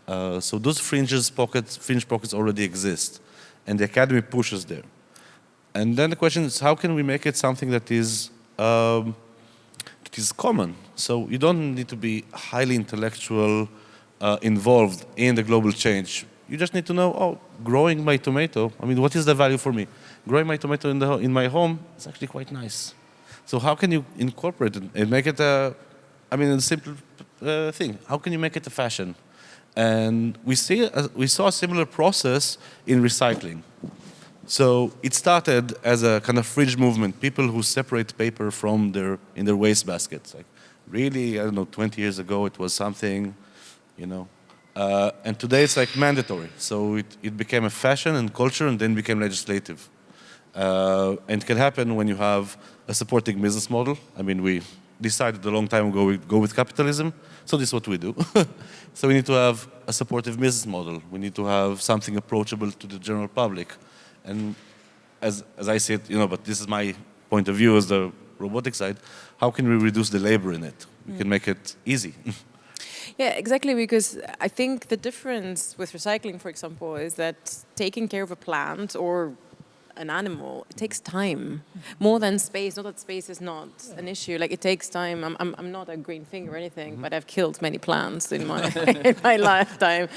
So those fringe pockets already exist, and the academy pushes there. And then the question is, how can we make it something that is common? So you don't need to be highly intellectual, involved in the global change. You just need to know, oh, growing my tomato, I mean, what is the value for me? Growing my tomato in my home is actually quite nice. So how can you incorporate it and make it a simple thing? How can you make it a fashion? And we saw a similar process in recycling. So it started as a kind of fringe movement, people who separate paper from in their waste baskets. Like really, I don't know, 20 years ago it was something, and today it's like mandatory. So it became a fashion and culture, and then became legislative. And it can happen when you have a supporting business model. I mean, we decided a long time ago we go with capitalism, so this is what we do. So we need to have a supportive business model. We need to have something approachable to the general public. And as I see it, but this is my point of view as the robotic side, how can we reduce the labor in it? We can make it easy. Yeah, exactly, because I think the difference with recycling, for example, is that taking care of a plant or an animal, it takes time, more than space. Not that space is not an issue. Like, it takes time. I'm not a green thing or anything, but I've killed many plants in my in my lifetime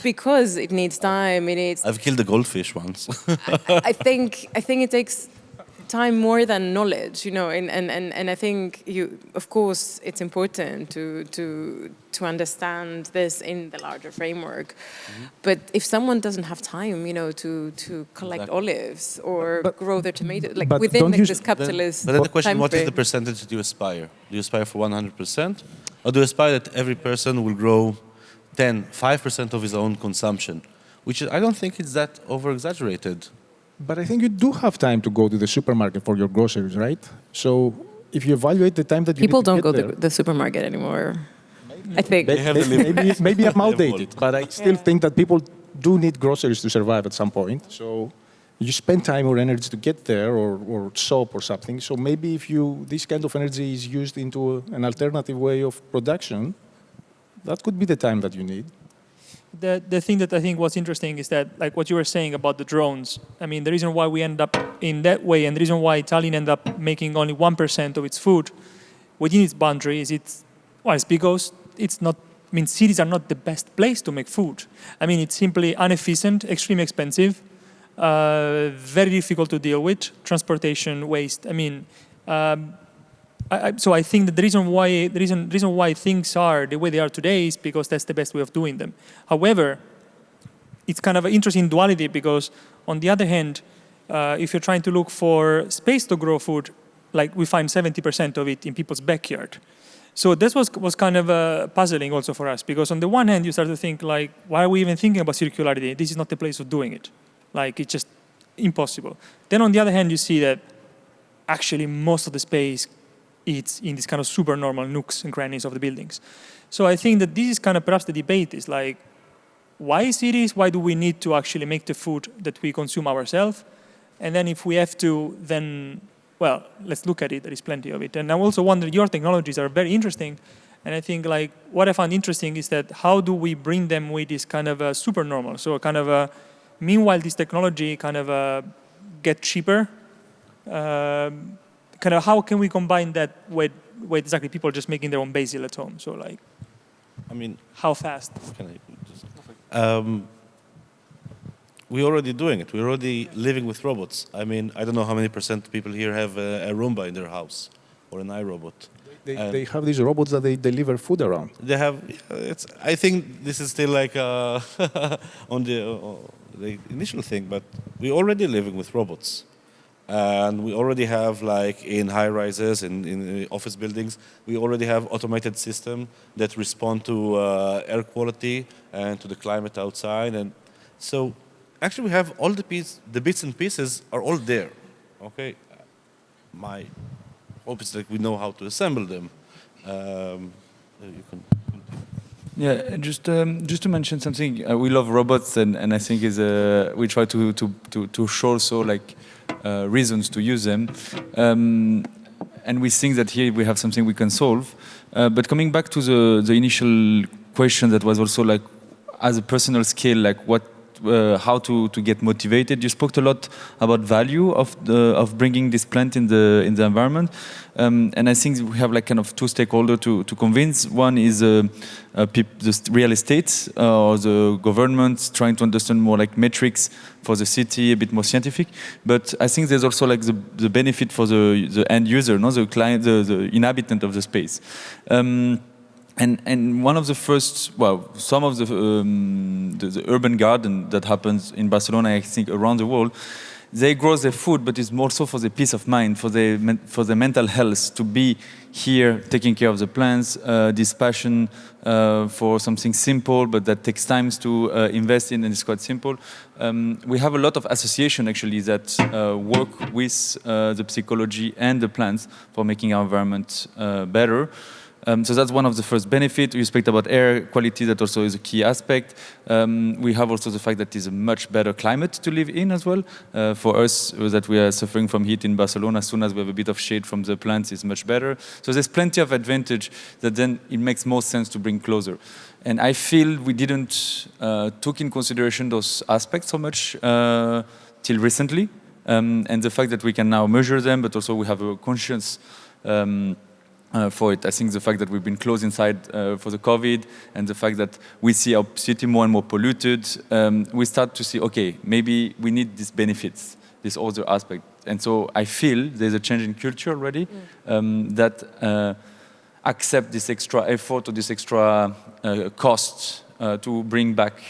because it needs time. I've killed a goldfish once. I think it takes time more than knowledge, and I think of course it's important to understand this in the larger framework. But if someone doesn't have time, to collect olives or grow their tomatoes, like within this capitalist But then the question, time what is frame. the percentage that you aspire? Do you aspire for 100%? Or do you aspire that every person will grow 5% of his own consumption? Which I don't think it's that over-exaggerated. But I think you do have time to go to the supermarket for your groceries, right? So if you evaluate the time that you People need to don't go get to the supermarket anymore. I think. maybe I'm outdated, but I still think that people do need groceries to survive at some point. So you spend time or energy to get there, or soap or something. So maybe if this kind of energy is used into an alternative way of production, that could be the time that you need. The thing that I think was interesting is that, like what you were saying about the drones, I mean, the reason why we end up in that way, and the reason why Tallinn ended up making only 1% of its food within its boundaries, it's because it's not, cities are not the best place to make food. I mean, it's simply inefficient, extremely expensive, very difficult to deal with, transportation, waste. I mean, so I think that the reason why things are the way they are today is because that's the best way of doing them. However, it's kind of an interesting duality, because on the other hand, if you're trying to look for space to grow food, like we find 70% of it in people's backyard. So this was kind of puzzling also for us, because on the one hand you start to think like, why are we even thinking about circularity? This is not the place of doing it. Like, it's just impossible. Then on the other hand you see that actually most of the space it's in these kind of super normal nooks and crannies of the buildings. So I think that this is kind of perhaps the debate is like, why cities? Why do we need to actually make the food that we consume ourselves? And then if we have to, then, well, let's look at it. There is plenty of it. And I also wonder, your technologies are very interesting. And I think like what I found interesting is that how do we bring them with this kind of super normal? So kind of meanwhile this technology kind of get cheaper. Kind of how can we combine that with exactly people just making their own basil at home? So like, I mean, how fast? can I just, we're already doing it. We're already living with robots. I mean, I don't know how many % people here have a Roomba in their house or an iRobot. They have these robots that they deliver food around. They have. I think this is still like on the initial thing, but we're already living with robots. And we already have, like, in high rises, in office buildings, we already have automated systems that respond to air quality and to the climate outside. And so actually we have all the bits and pieces are all there. Okay, my hope is that we know how to assemble them. You can. Yeah, just to mention something, we love robots, and I think we try to show also like reasons to use them, and we think that here we have something we can solve. But coming back to the initial question, that was also like, as a personal skill, like how to get motivated. You spoke a lot about value of bringing this plant in the environment, and I think we have like kind of two stakeholders to convince. One is the real estate or the government trying to understand more like metrics for the city, a bit more scientific. But I think there's also like the benefit for the end user, not the client, the inhabitant of the space. And one of the first, well, some of the urban garden that happens in Barcelona, I think around the world, they grow their food, but it's more so for the peace of mind, for the mental health, to be here taking care of the plants, this passion for something simple, but that takes time to invest in, and it's quite simple. We have a lot of associations actually that work with the psychology and the plants for making our environment better. So that's one of the first benefits. You speak about air quality, that also is a key aspect. We have also the fact that it's a much better climate to live in as well. For us, that we are suffering from heat in Barcelona, as soon as we have a bit of shade from the plants, it's much better. So there's plenty of advantage that then it makes more sense to bring closer. And I feel we didn't took in consideration those aspects so much till recently. And the fact that we can now measure them, but also we have a conscience for it. I think the fact that we've been closed inside for the COVID, and the fact that we see our city more and more polluted, we start to see, okay, maybe we need these benefits, this other aspect. And so I feel there's a change in culture already that accept this extra effort or this extra cost to bring back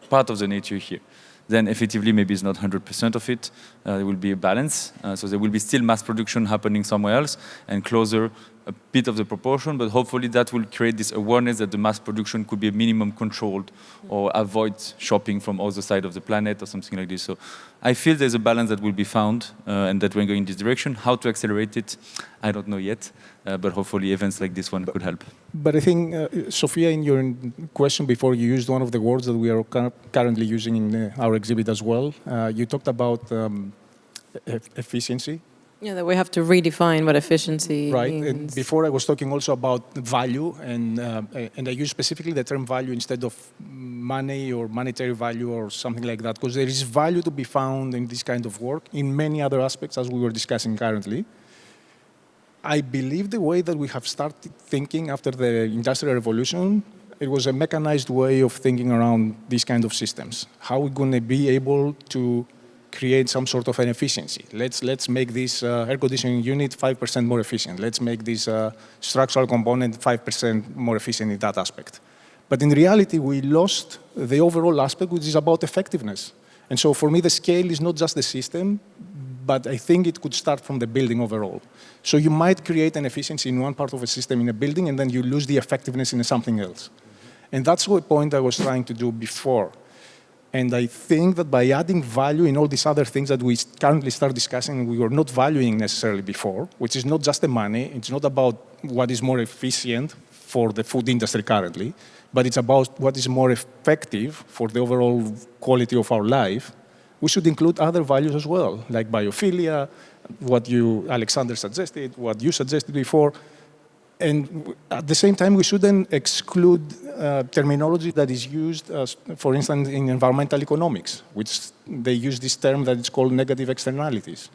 part of the nature here. Then effectively maybe it's not 100% of it, there will be a balance. So there will be still mass production happening somewhere else, and closer a bit of the proportion, but hopefully that will create this awareness that the mass production could be a minimum controlled, or avoid shopping from other side of the planet or something like this. So I feel there's a balance that will be found, and that we're going in this direction. How to accelerate it, I don't know yet, but hopefully events like this one could help. But I think, Sofia, in your question before, you used one of the words that we are currently using in our exhibit as well. You talked about efficiency. Yeah, that we have to redefine what efficiency means. And before I was talking also about value, and I use specifically the term value instead of money or monetary value or something like that, because there is value to be found in this kind of work in many other aspects, as we were discussing currently. I believe the way that we have started thinking after the Industrial Revolution, it was a mechanized way of thinking around these kind of systems. How are we going to be able to create some sort of an efficiency? Let's make this air conditioning unit 5% more efficient. Let's make this structural component 5% more efficient in that aspect. But in reality, we lost the overall aspect, which is about effectiveness. And so for me, the scale is not just the system, but I think it could start from the building overall. So you might create an efficiency in one part of a system in a building, and then you lose the effectiveness in something else. And that's the point I was trying to do before. And I think that by adding value in all these other things that we currently start discussing, we were not valuing necessarily before, which is not just the money, it's not about what is more efficient for the food industry currently, but it's about what is more effective for the overall quality of our life. We should include other values as well, like biophilia, what you, Alexandre, suggested, what you suggested before. And at the same time, we shouldn't exclude terminology that is used, for instance, in environmental economics, which they use this term that is called negative externalities,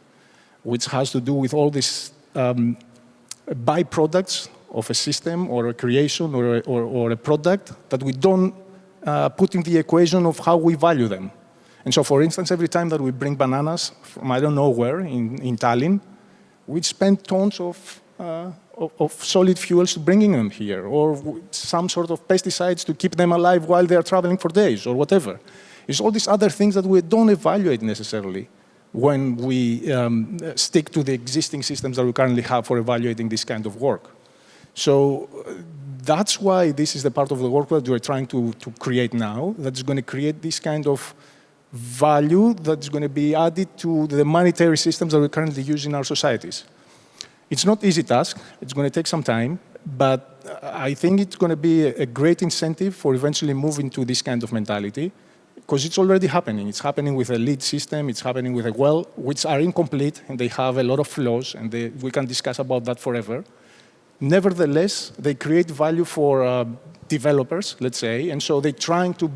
which has to do with all these byproducts of a system or a creation or a product that we don't put in the equation of how we value them. And so, for instance, every time that we bring bananas from I don't know where in Tallinn, we spend tons of solid fuels bringing them here, or some sort of pesticides to keep them alive while they are traveling for days, or whatever. It's all these other things that we don't evaluate necessarily when we stick to the existing systems that we currently have for evaluating this kind of work. So that's why this is the part of the work that we're trying to create now, that's going to create this kind of value that's going to be added to the monetary systems that we currently use in our societies. It's not an easy task. It's going to take some time, but I think it's going to be a great incentive for eventually moving to this kind of mentality, because it's already happening. It's happening with a lead system. It's happening with a well, which are incomplete, and they have a lot of flaws, and we can discuss about that forever. Nevertheless, they create value for developers, let's say, and so they're trying to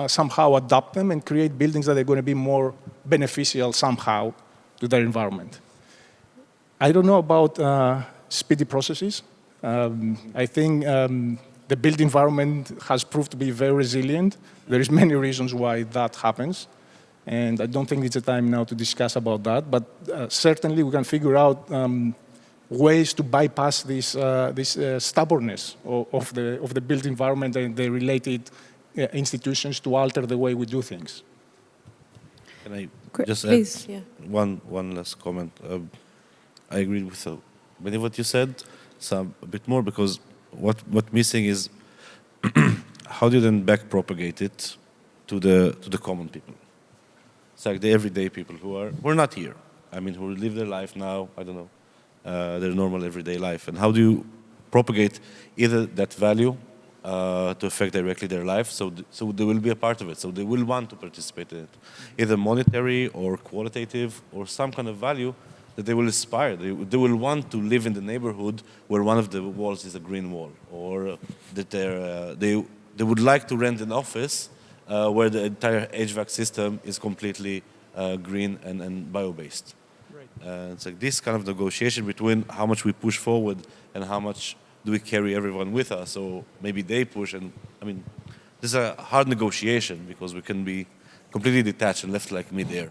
somehow adapt them and create buildings that are going to be more beneficial somehow to their environment. I don't know about speedy processes. I think the built environment has proved to be very resilient. There is many reasons why that happens. And I don't think it's a time now to discuss about that. But certainly we can figure out ways to bypass this stubbornness of the built environment and the related institutions to alter the way we do things. Can I just Please, add one last comment? I agree with many of what you said, some a bit more, because what's missing is how do you then back propagate it to the common people? It's like the everyday people who are not here. I mean, who live their life now. I don't know, their normal everyday life, and how do you propagate either that value to affect directly their life, so they will be a part of it, so they will want to participate in it, either monetary or qualitative or some kind of value that they will aspire. They will want to live in the neighborhood where one of the walls is a green wall, or that they would like to rent an office where the entire HVAC system is completely green and bio-based. Right. It's like this kind of negotiation between how much we push forward and how much do we carry everyone with us, or maybe they push. And I mean, this is a hard negotiation because we can be completely detached and left like mid-air.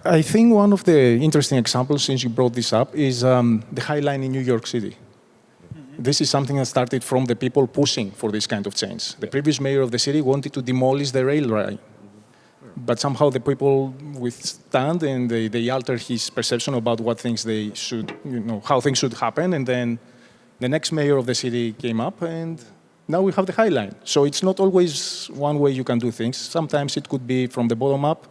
I think one of the interesting examples, since you brought this up, is the High Line in New York City. Mm-hmm. This is something that started from the people pushing for this kind of change. The previous mayor of the city wanted to demolish the rail line. But somehow the people withstand and they alter his perception about what things they should, how things should happen. And then the next mayor of the city came up, and now we have the High Line. So it's not always one way you can do things. Sometimes it could be from the bottom up,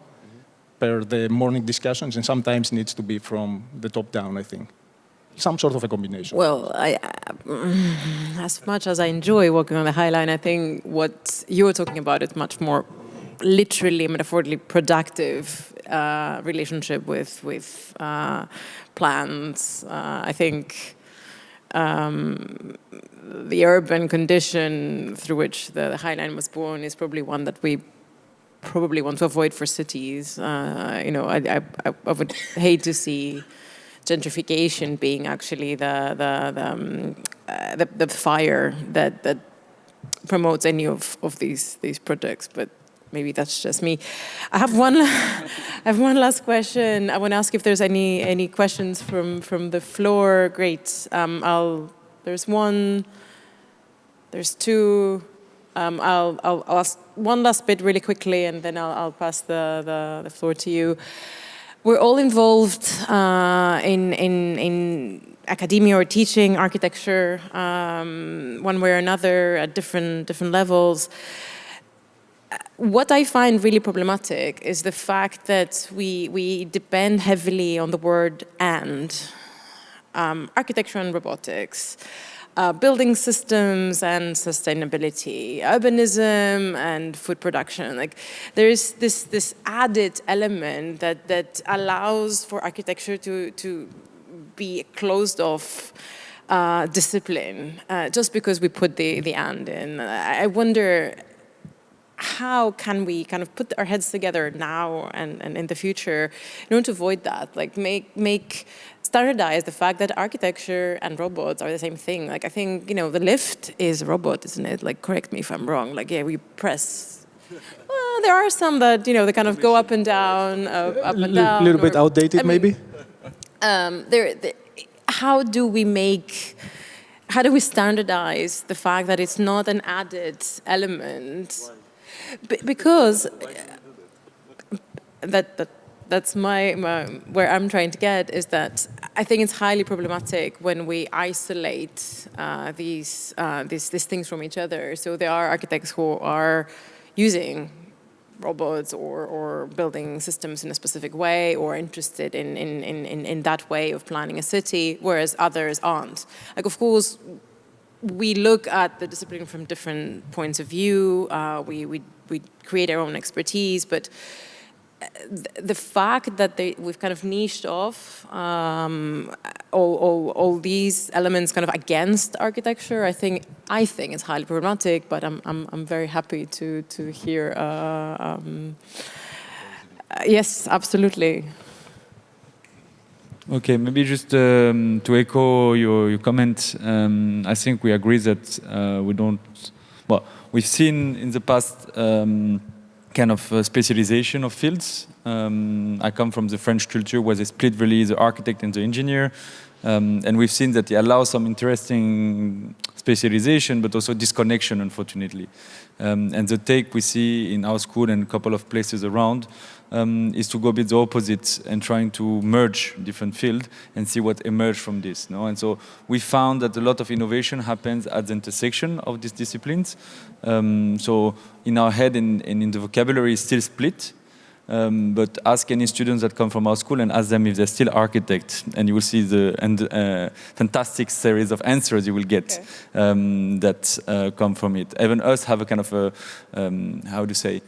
per the morning discussions, and sometimes needs to be from the top down, I think. Some sort of a combination. Well, as much as I enjoy working on the High Line, I think what you're talking about is much more literally, metaphorically productive relationship with plants. I think the urban condition through which the High Line was born is probably one that we probably want to avoid for cities. I would hate to see gentrification being actually the fire that promotes any of these projects, but maybe that's just me. I have one last question. I want to ask if there's any questions from the floor. Great. There's one. There's two. I'll ask one last bit really quickly, and then I'll pass the floor to you. we're all involved in academia or teaching architecture one way or another at different levels. What I find really problematic is the fact that we depend heavily on the word "and." Architecture and robotics, building systems and sustainability, urbanism and food production. Like, there is this added element that allows for architecture to be a closed off discipline just because we put the "and" in. I wonder, how can we kind of put our heads together now and in the future in order to avoid that? Like, standardize the fact that architecture and robots are the same thing. Like, I think, the lift is a robot, isn't it? Like, correct me if I'm wrong. Like, yeah, we press. Well, there are some that, they kind of go up and down, up and down. A little bit outdated, maybe? How do we standardize the fact that it's not an added element? Because that's where I'm trying to get, is that I think it's highly problematic when we isolate these things from each other. So there are architects who are using robots or building systems in a specific way, or interested in that way of planning a city, whereas others aren't. Like, of course, we look at the discipline from different points of view. We create our own expertise, but the fact that we've kind of niched off all these elements kind of against architecture, I think it's highly problematic. But I'm very happy to hear. Yes, absolutely. Okay, maybe just to echo your comment, I think we agree that we don't. Well, we've seen in the past kind of specialization of fields. I come from the French culture where they split really the architect and the engineer, and we've seen that it allows some interesting specialization, but also disconnection, unfortunately. And the take we see in our school and a couple of places around is to go a bit the opposite and trying to merge different fields and see what emerged from this. No? And so we found that a lot of innovation happens at the intersection of these disciplines. So in our head and in the vocabulary is still split. But ask any students that come from our school and ask them if they're still architects, and you will see the fantastic series of answers you will get that come from it. Even us have a kind of a, how do you say,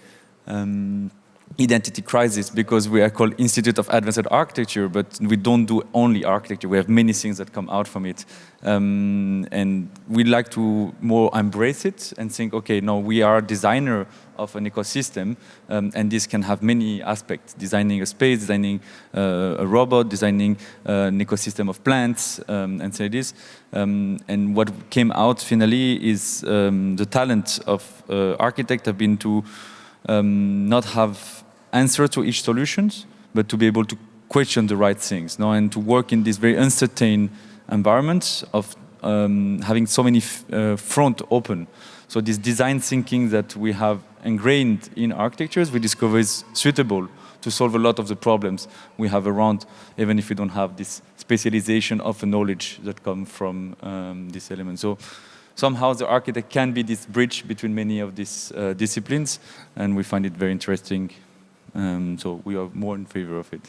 identity crisis, because we are called Institute of Advanced Architecture, but we don't do only architecture. We have many things that come out from it. And we like to more embrace it and think, okay, no, we are a designer of an ecosystem, and this can have many aspects: designing a space, designing a robot, designing an ecosystem of plants, and say this. And what came out finally is the talent of architects have been to not have answer to each solutions, but to be able to question the right things, no? And to work in this very uncertain environment of having so many front open. So this design thinking that we have ingrained in architectures, we discover is suitable to solve a lot of the problems we have around, even if we don't have this specialization of the knowledge that come from this element. So somehow the architect can be this bridge between many of these disciplines, and we find it very interesting. So we are more in favor of it.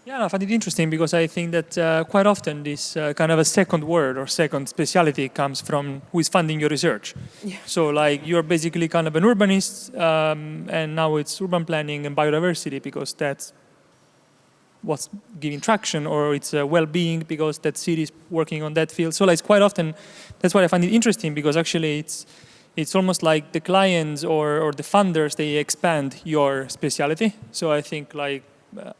Yeah, I find it interesting because I think that quite often this kind of a second word or second speciality comes from who is funding your research. Yeah. So like you're basically kind of an urbanist, and now it's urban planning and biodiversity because that's what's giving traction, or it's well-being because that city is working on that field. So like, it's quite often, that's why I find it interesting, because actually it's almost like the clients or the funders, they expand your specialty. So I think like,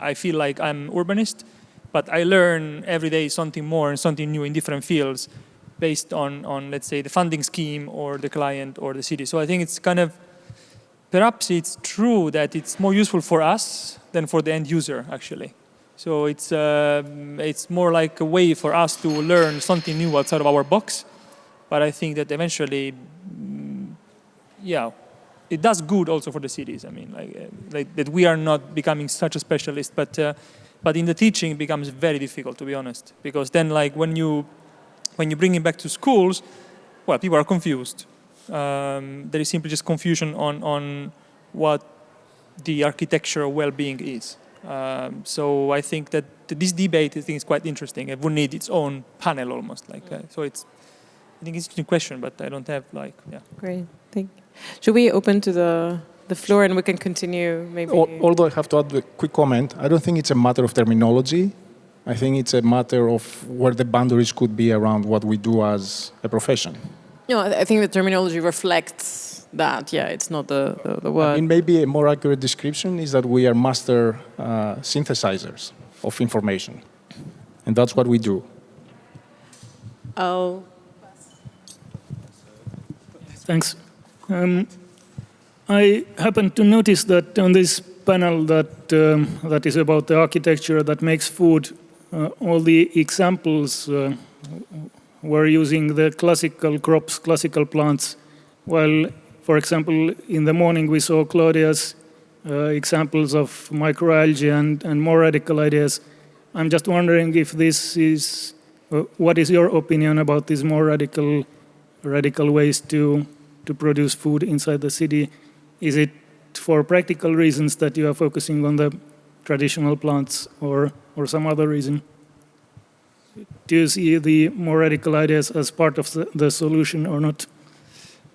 I feel like I'm urbanist, but I learn every day something more and something new in different fields based on let's say, the funding scheme or the client or the city. So I think it's kind of, perhaps it's true that it's more useful for us than for the end user, actually. So it's more like a way for us to learn something new outside of our box. But I think that eventually, yeah, it does good also for the cities. I mean, like that we are not becoming such a specialist, but in the teaching it becomes very difficult, to be honest, because then like when you bring it back to schools, well, people are confused. There is simply just confusion on what the architectural well-being is. So I think that this debate, I think, is quite interesting. It would need its own panel almost. So it's, I think it's an interesting question, but I don't have Great, thank you. Should we open to the floor and we can continue maybe? Although I have to add a quick comment, I don't think it's a matter of terminology. I think it's a matter of where the boundaries could be around what we do as a profession. No, I think the terminology reflects that. Yeah, it's not the word. I mean, maybe a more accurate description is that we are master synthesizers of information. And that's what we do. Oh. Thanks. I happened to notice that on this panel that is about the architecture that makes food, all the examples were using the classical crops, classical plants, while, for example, in the morning we saw Claudia's examples of microalgae and more radical ideas. I'm just wondering if this is, what is your opinion about these more radical ways to produce food inside the city? Is it for practical reasons that you are focusing on the traditional plants or some other reason? Do you see the more radical ideas as part of the solution or not?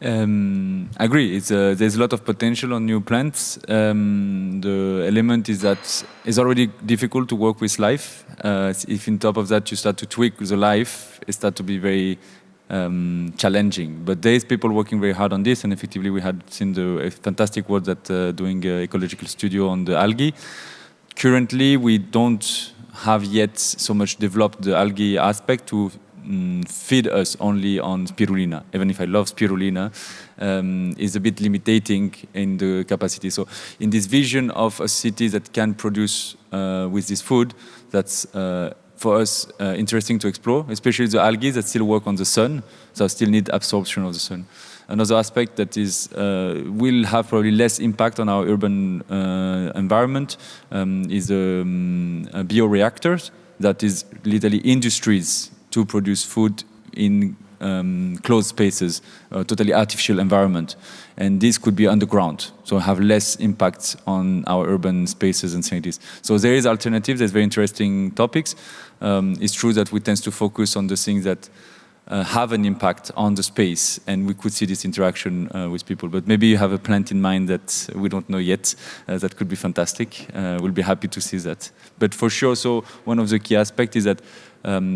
I agree. There's a lot of potential on new plants. The element is that it's already difficult to work with life. If on top of that you start to tweak the life, it starts to be very challenging. But there is people working very hard on this, and effectively we had seen the fantastic work that doing ecological studio on the algae. Currently, we don't have yet so much developed the algae aspect to feed us only on spirulina. Even if I love spirulina, is a bit limiting in the capacity. So in this vision of a city that can produce with this food, that's for us interesting to explore, especially the algae that still work on the sun, so still need absorption of the sun. Another aspect that is will have probably less impact on our urban environment is bioreactors. That is literally industries to produce food in closed spaces, totally artificial environment. And this could be underground, so have less impact on our urban spaces and cities. So there is alternatives, there's very interesting topics. It's true that we tend to focus on the things that have an impact on the space, and we could see this interaction with people. But maybe you have a plant in mind that we don't know yet. That could be fantastic. We'll be happy to see that. But for sure, so one of the key aspects is that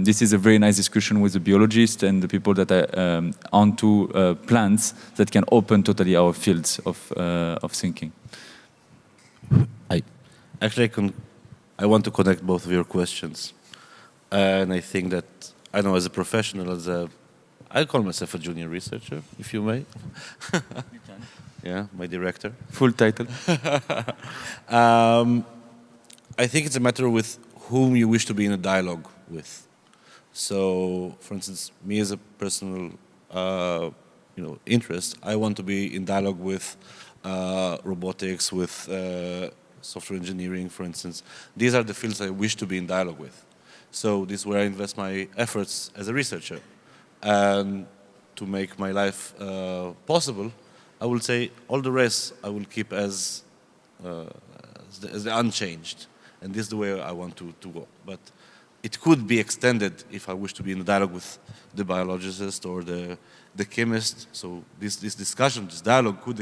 this is a very nice discussion with the biologists and the people that are onto plants that can open totally our fields of thinking. I want to connect both of your questions, and I think that I know as a professional, I call myself a junior researcher, if you may. You can. Yeah, my director. Full title. I think it's a matter with whom you wish to be in a dialogue with. So, for instance, me as a personal, interest, I want to be in dialogue with robotics, with software engineering, for instance. These are the fields I wish to be in dialogue with. So this is where I invest my efforts as a researcher. And to make my life possible, I will say all the rest I will keep as the unchanged. And this is the way I want to go. But it could be extended if I wish to be in a dialogue with the biologist or the chemist. So this discussion, this dialogue could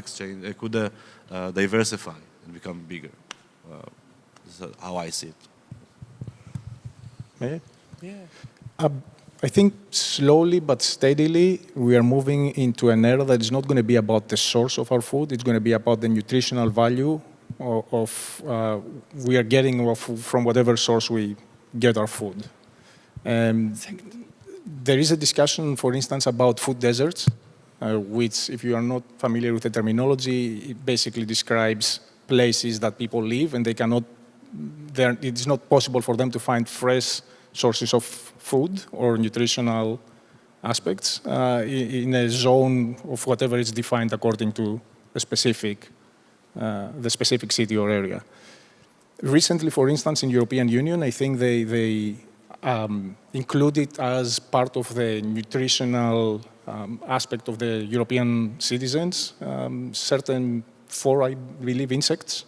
diversify and become bigger. This is how I see it. Yeah. I think slowly but steadily we are moving into an era that is not going to be about the source of our food. It's going to be about the nutritional value of we are getting from whatever source we get our food. There is a discussion, for instance, about food deserts, which, if you are not familiar with the terminology, it basically describes places that people live and they cannot. It is not possible for them to find fresh sources of food or nutritional aspects in a zone of whatever is defined according to the specific city or area. Recently, for instance, in European Union, I think they included as part of the nutritional aspect of the European citizens certain 4, I believe, insects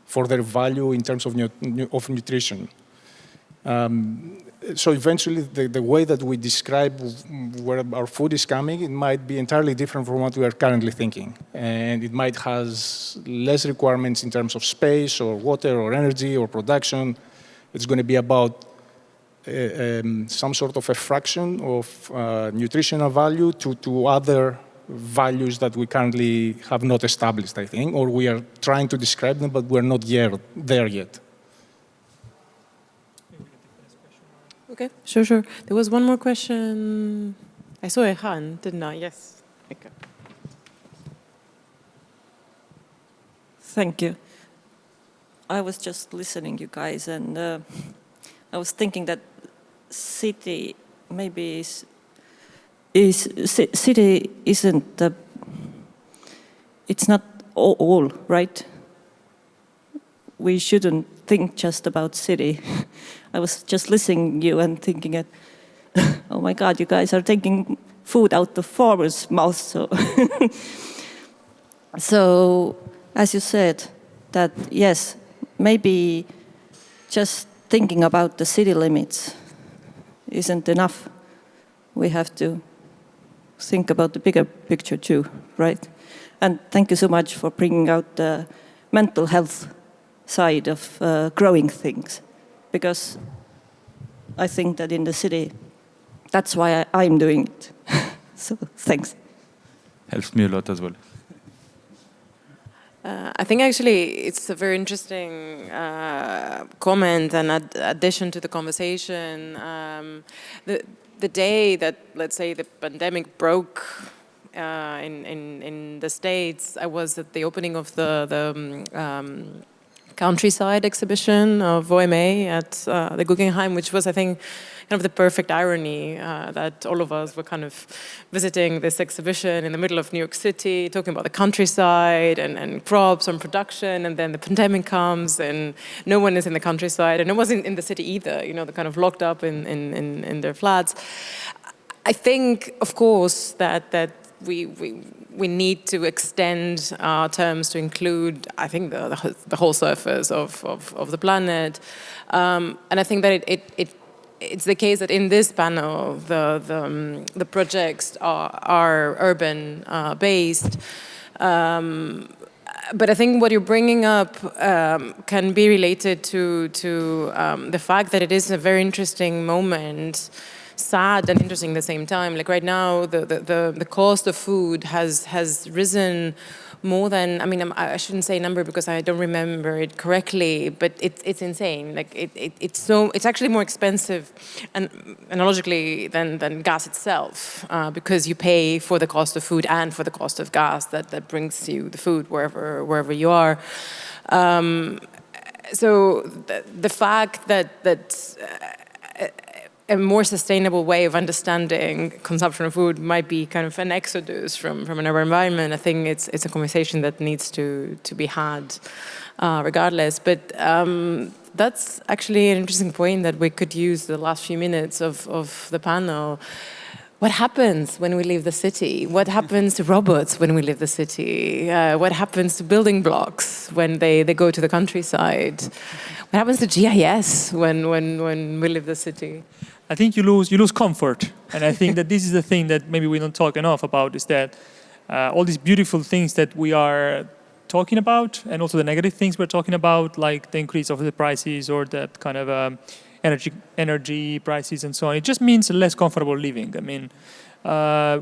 for their value in terms of nutrition. So eventually, the way that we describe where our food is coming, it might be entirely different from what we are currently thinking. And it might has less requirements in terms of space or water or energy or production. It's going to be about some sort of a fraction of nutritional value to other values that we currently have not established, I think, or we are trying to describe them, but we're not there yet. Okay, sure. There was one more question. I saw a hand, didn't I? Yes. Okay. Thank you. I was just listening, you guys, and I was thinking that city maybe city isn't it's not all right. We shouldn't think just about city. I was just listening to you and thinking that, oh my God, you guys are taking food out the farmers' mouth. So, as you said, that yes, maybe just thinking about the city limits isn't enough. We have to think about the bigger picture too, right? And thank you so much for bringing out the mental health side of growing things, because I think that in the city, that's why I'm doing it. So thanks. Helps me a lot as well. I think actually it's a very interesting comment and addition to the conversation. The day that, let's say, the pandemic broke in the States, I was at the opening of the countryside exhibition of OMA at the Guggenheim, which was, I think, kind of the perfect irony that all of us were kind of visiting this exhibition in the middle of New York City, talking about the countryside and crops and production, and then the pandemic comes and no one is in the countryside and no one was in the city either, you know, they're kind of locked up in their flats. I think, of course, that we need to extend our terms to include, I think, the whole surface of the planet. And I think that it's the case that in this panel, the projects are urban based. But I think what you're bringing up can be related to the fact that it is a very interesting moment, sad and interesting at the same time. Like right now, the cost of food has risen more than, I mean, I shouldn't say a number because I don't remember it correctly, but it's insane. Like it's actually more expensive, and analogically than gas itself, because you pay for the cost of food and for the cost of gas that brings you the food wherever you are. So the fact that a more sustainable way of understanding consumption of food might be kind of an exodus from an urban environment. I think it's a conversation that needs to be had regardless. But that's actually an interesting point that we could use the last few minutes of the panel. What happens when we leave the city? What happens to robots when we leave the city? What happens to building blocks when they go to the countryside? What happens to GIS when we leave the city? I think you lose comfort, and I think that this is the thing that maybe we don't talk enough about, is that all these beautiful things that we are talking about, and also the negative things we're talking about, like the increase of the prices or that kind of energy prices and so on, it just means less comfortable living. I mean,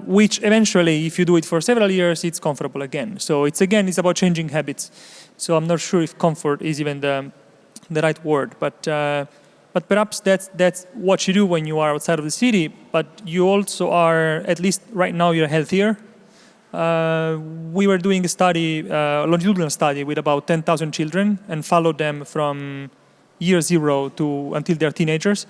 which eventually, if you do it for several years, it's comfortable again. So it's about changing habits. So I'm not sure if comfort is even the right word, but perhaps that's what you do when you are outside of the city. But you also are, at least right now, you're healthier. We were doing a study, a longitudinal study with about 10,000 children and followed them from year 0 to until they're teenagers,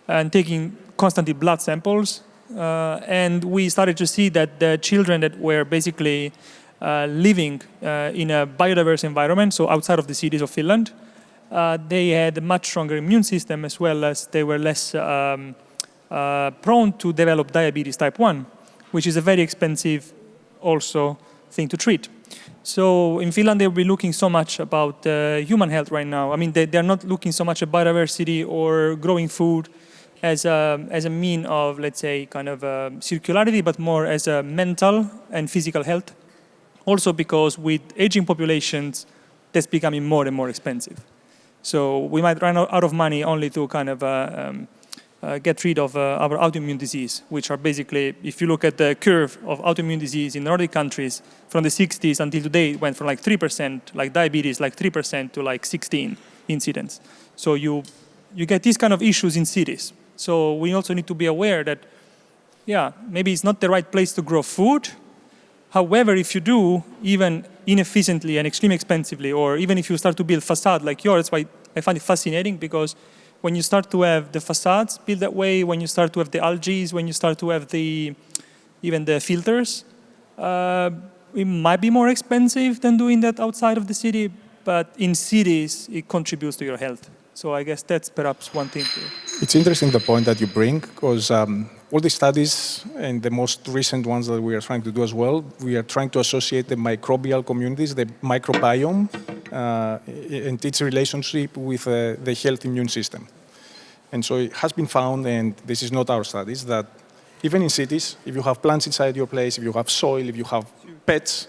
and taking constantly blood samples. And we started to see that the children that were basically living in a biodiverse environment, so outside of the cities of Finland, they had a much stronger immune system, as well as they were less prone to develop diabetes type 1, which is a very expensive also thing to treat. So in Finland, they'll be looking so much about human health right now. I mean, they're not looking so much at biodiversity or growing food as a mean of, let's say, kind of circularity, but more as a mental and physical health. Also because with aging populations, that's becoming more and more expensive. So we might run out of money only to kind of get rid of our autoimmune disease, which are basically, if you look at the curve of autoimmune disease in Nordic countries, from the 60s until today, it went from like 3%, like diabetes, like 3% to like 16 incidents. So you get these kind of issues in cities. So we also need to be aware that, yeah, maybe it's not the right place to grow food. However, if you do, even inefficiently and extremely expensively, or even if you start to build facade like yours, that's why I find it fascinating, because when you start to have the facades built that way, when you start to have the algae, when you start to have even the filters, it might be more expensive than doing that outside of the city, but in cities, it contributes to your health. So I guess that's perhaps one thing too. It's interesting the point that you bring, because all the studies and the most recent ones that we are trying to do as well, we are trying to associate the microbial communities, the microbiome, and its relationship with the healthy immune system. And so it has been found, and this is not our studies, that even in cities, if you have plants inside your place, if you have soil, if you have pets,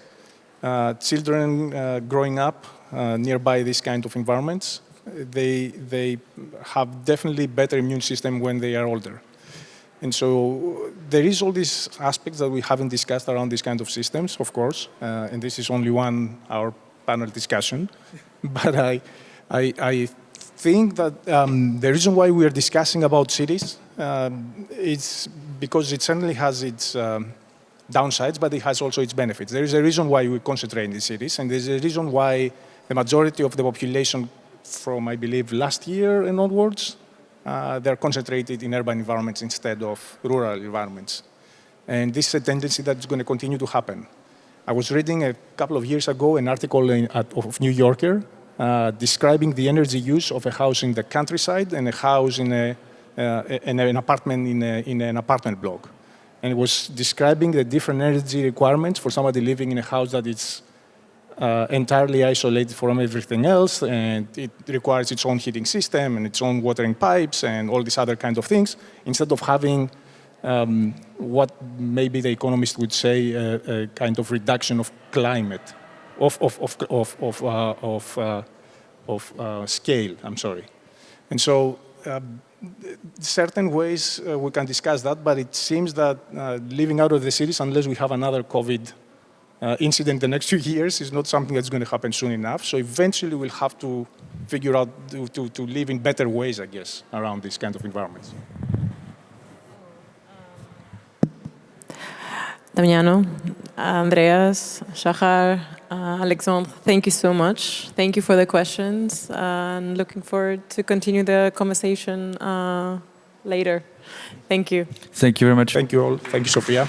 children growing up nearby these kind of environments, they have definitely better immune system when they are older. And so there is all these aspects that we haven't discussed around these kind of systems, of course, and this is only our panel discussion. But I think that the reason why we are discussing about cities is because it certainly has its downsides, but it has also its benefits. There is a reason why we concentrate in the cities, and there's a reason why the majority of the population from, I believe, last year and onwards, they're concentrated in urban environments instead of rural environments. And this is a tendency that's going to continue to happen. I was reading a couple of years ago an article of New Yorker describing the energy use of a house in the countryside and a house in an apartment in an apartment block. And it was describing the different energy requirements for somebody living in a house that is entirely isolated from everything else, and it requires its own heating system and its own watering pipes and all these other kinds of things, instead of having what maybe the economist would say a kind of reduction of climate, of scale. I'm sorry, and so certain ways we can discuss that, but it seems that living out of the cities, unless we have another COVID incident the next few years, is not something that's going to happen soon enough. So eventually we'll have to figure out to live in better ways, I guess, around these kind of environments. Damiano, Andreas, Shahar, Alexandre, thank you so much. Thank you for the questions, and looking forward to continue the conversation later. Thank you. Thank you very much. Thank you all. Thank you, Sofia.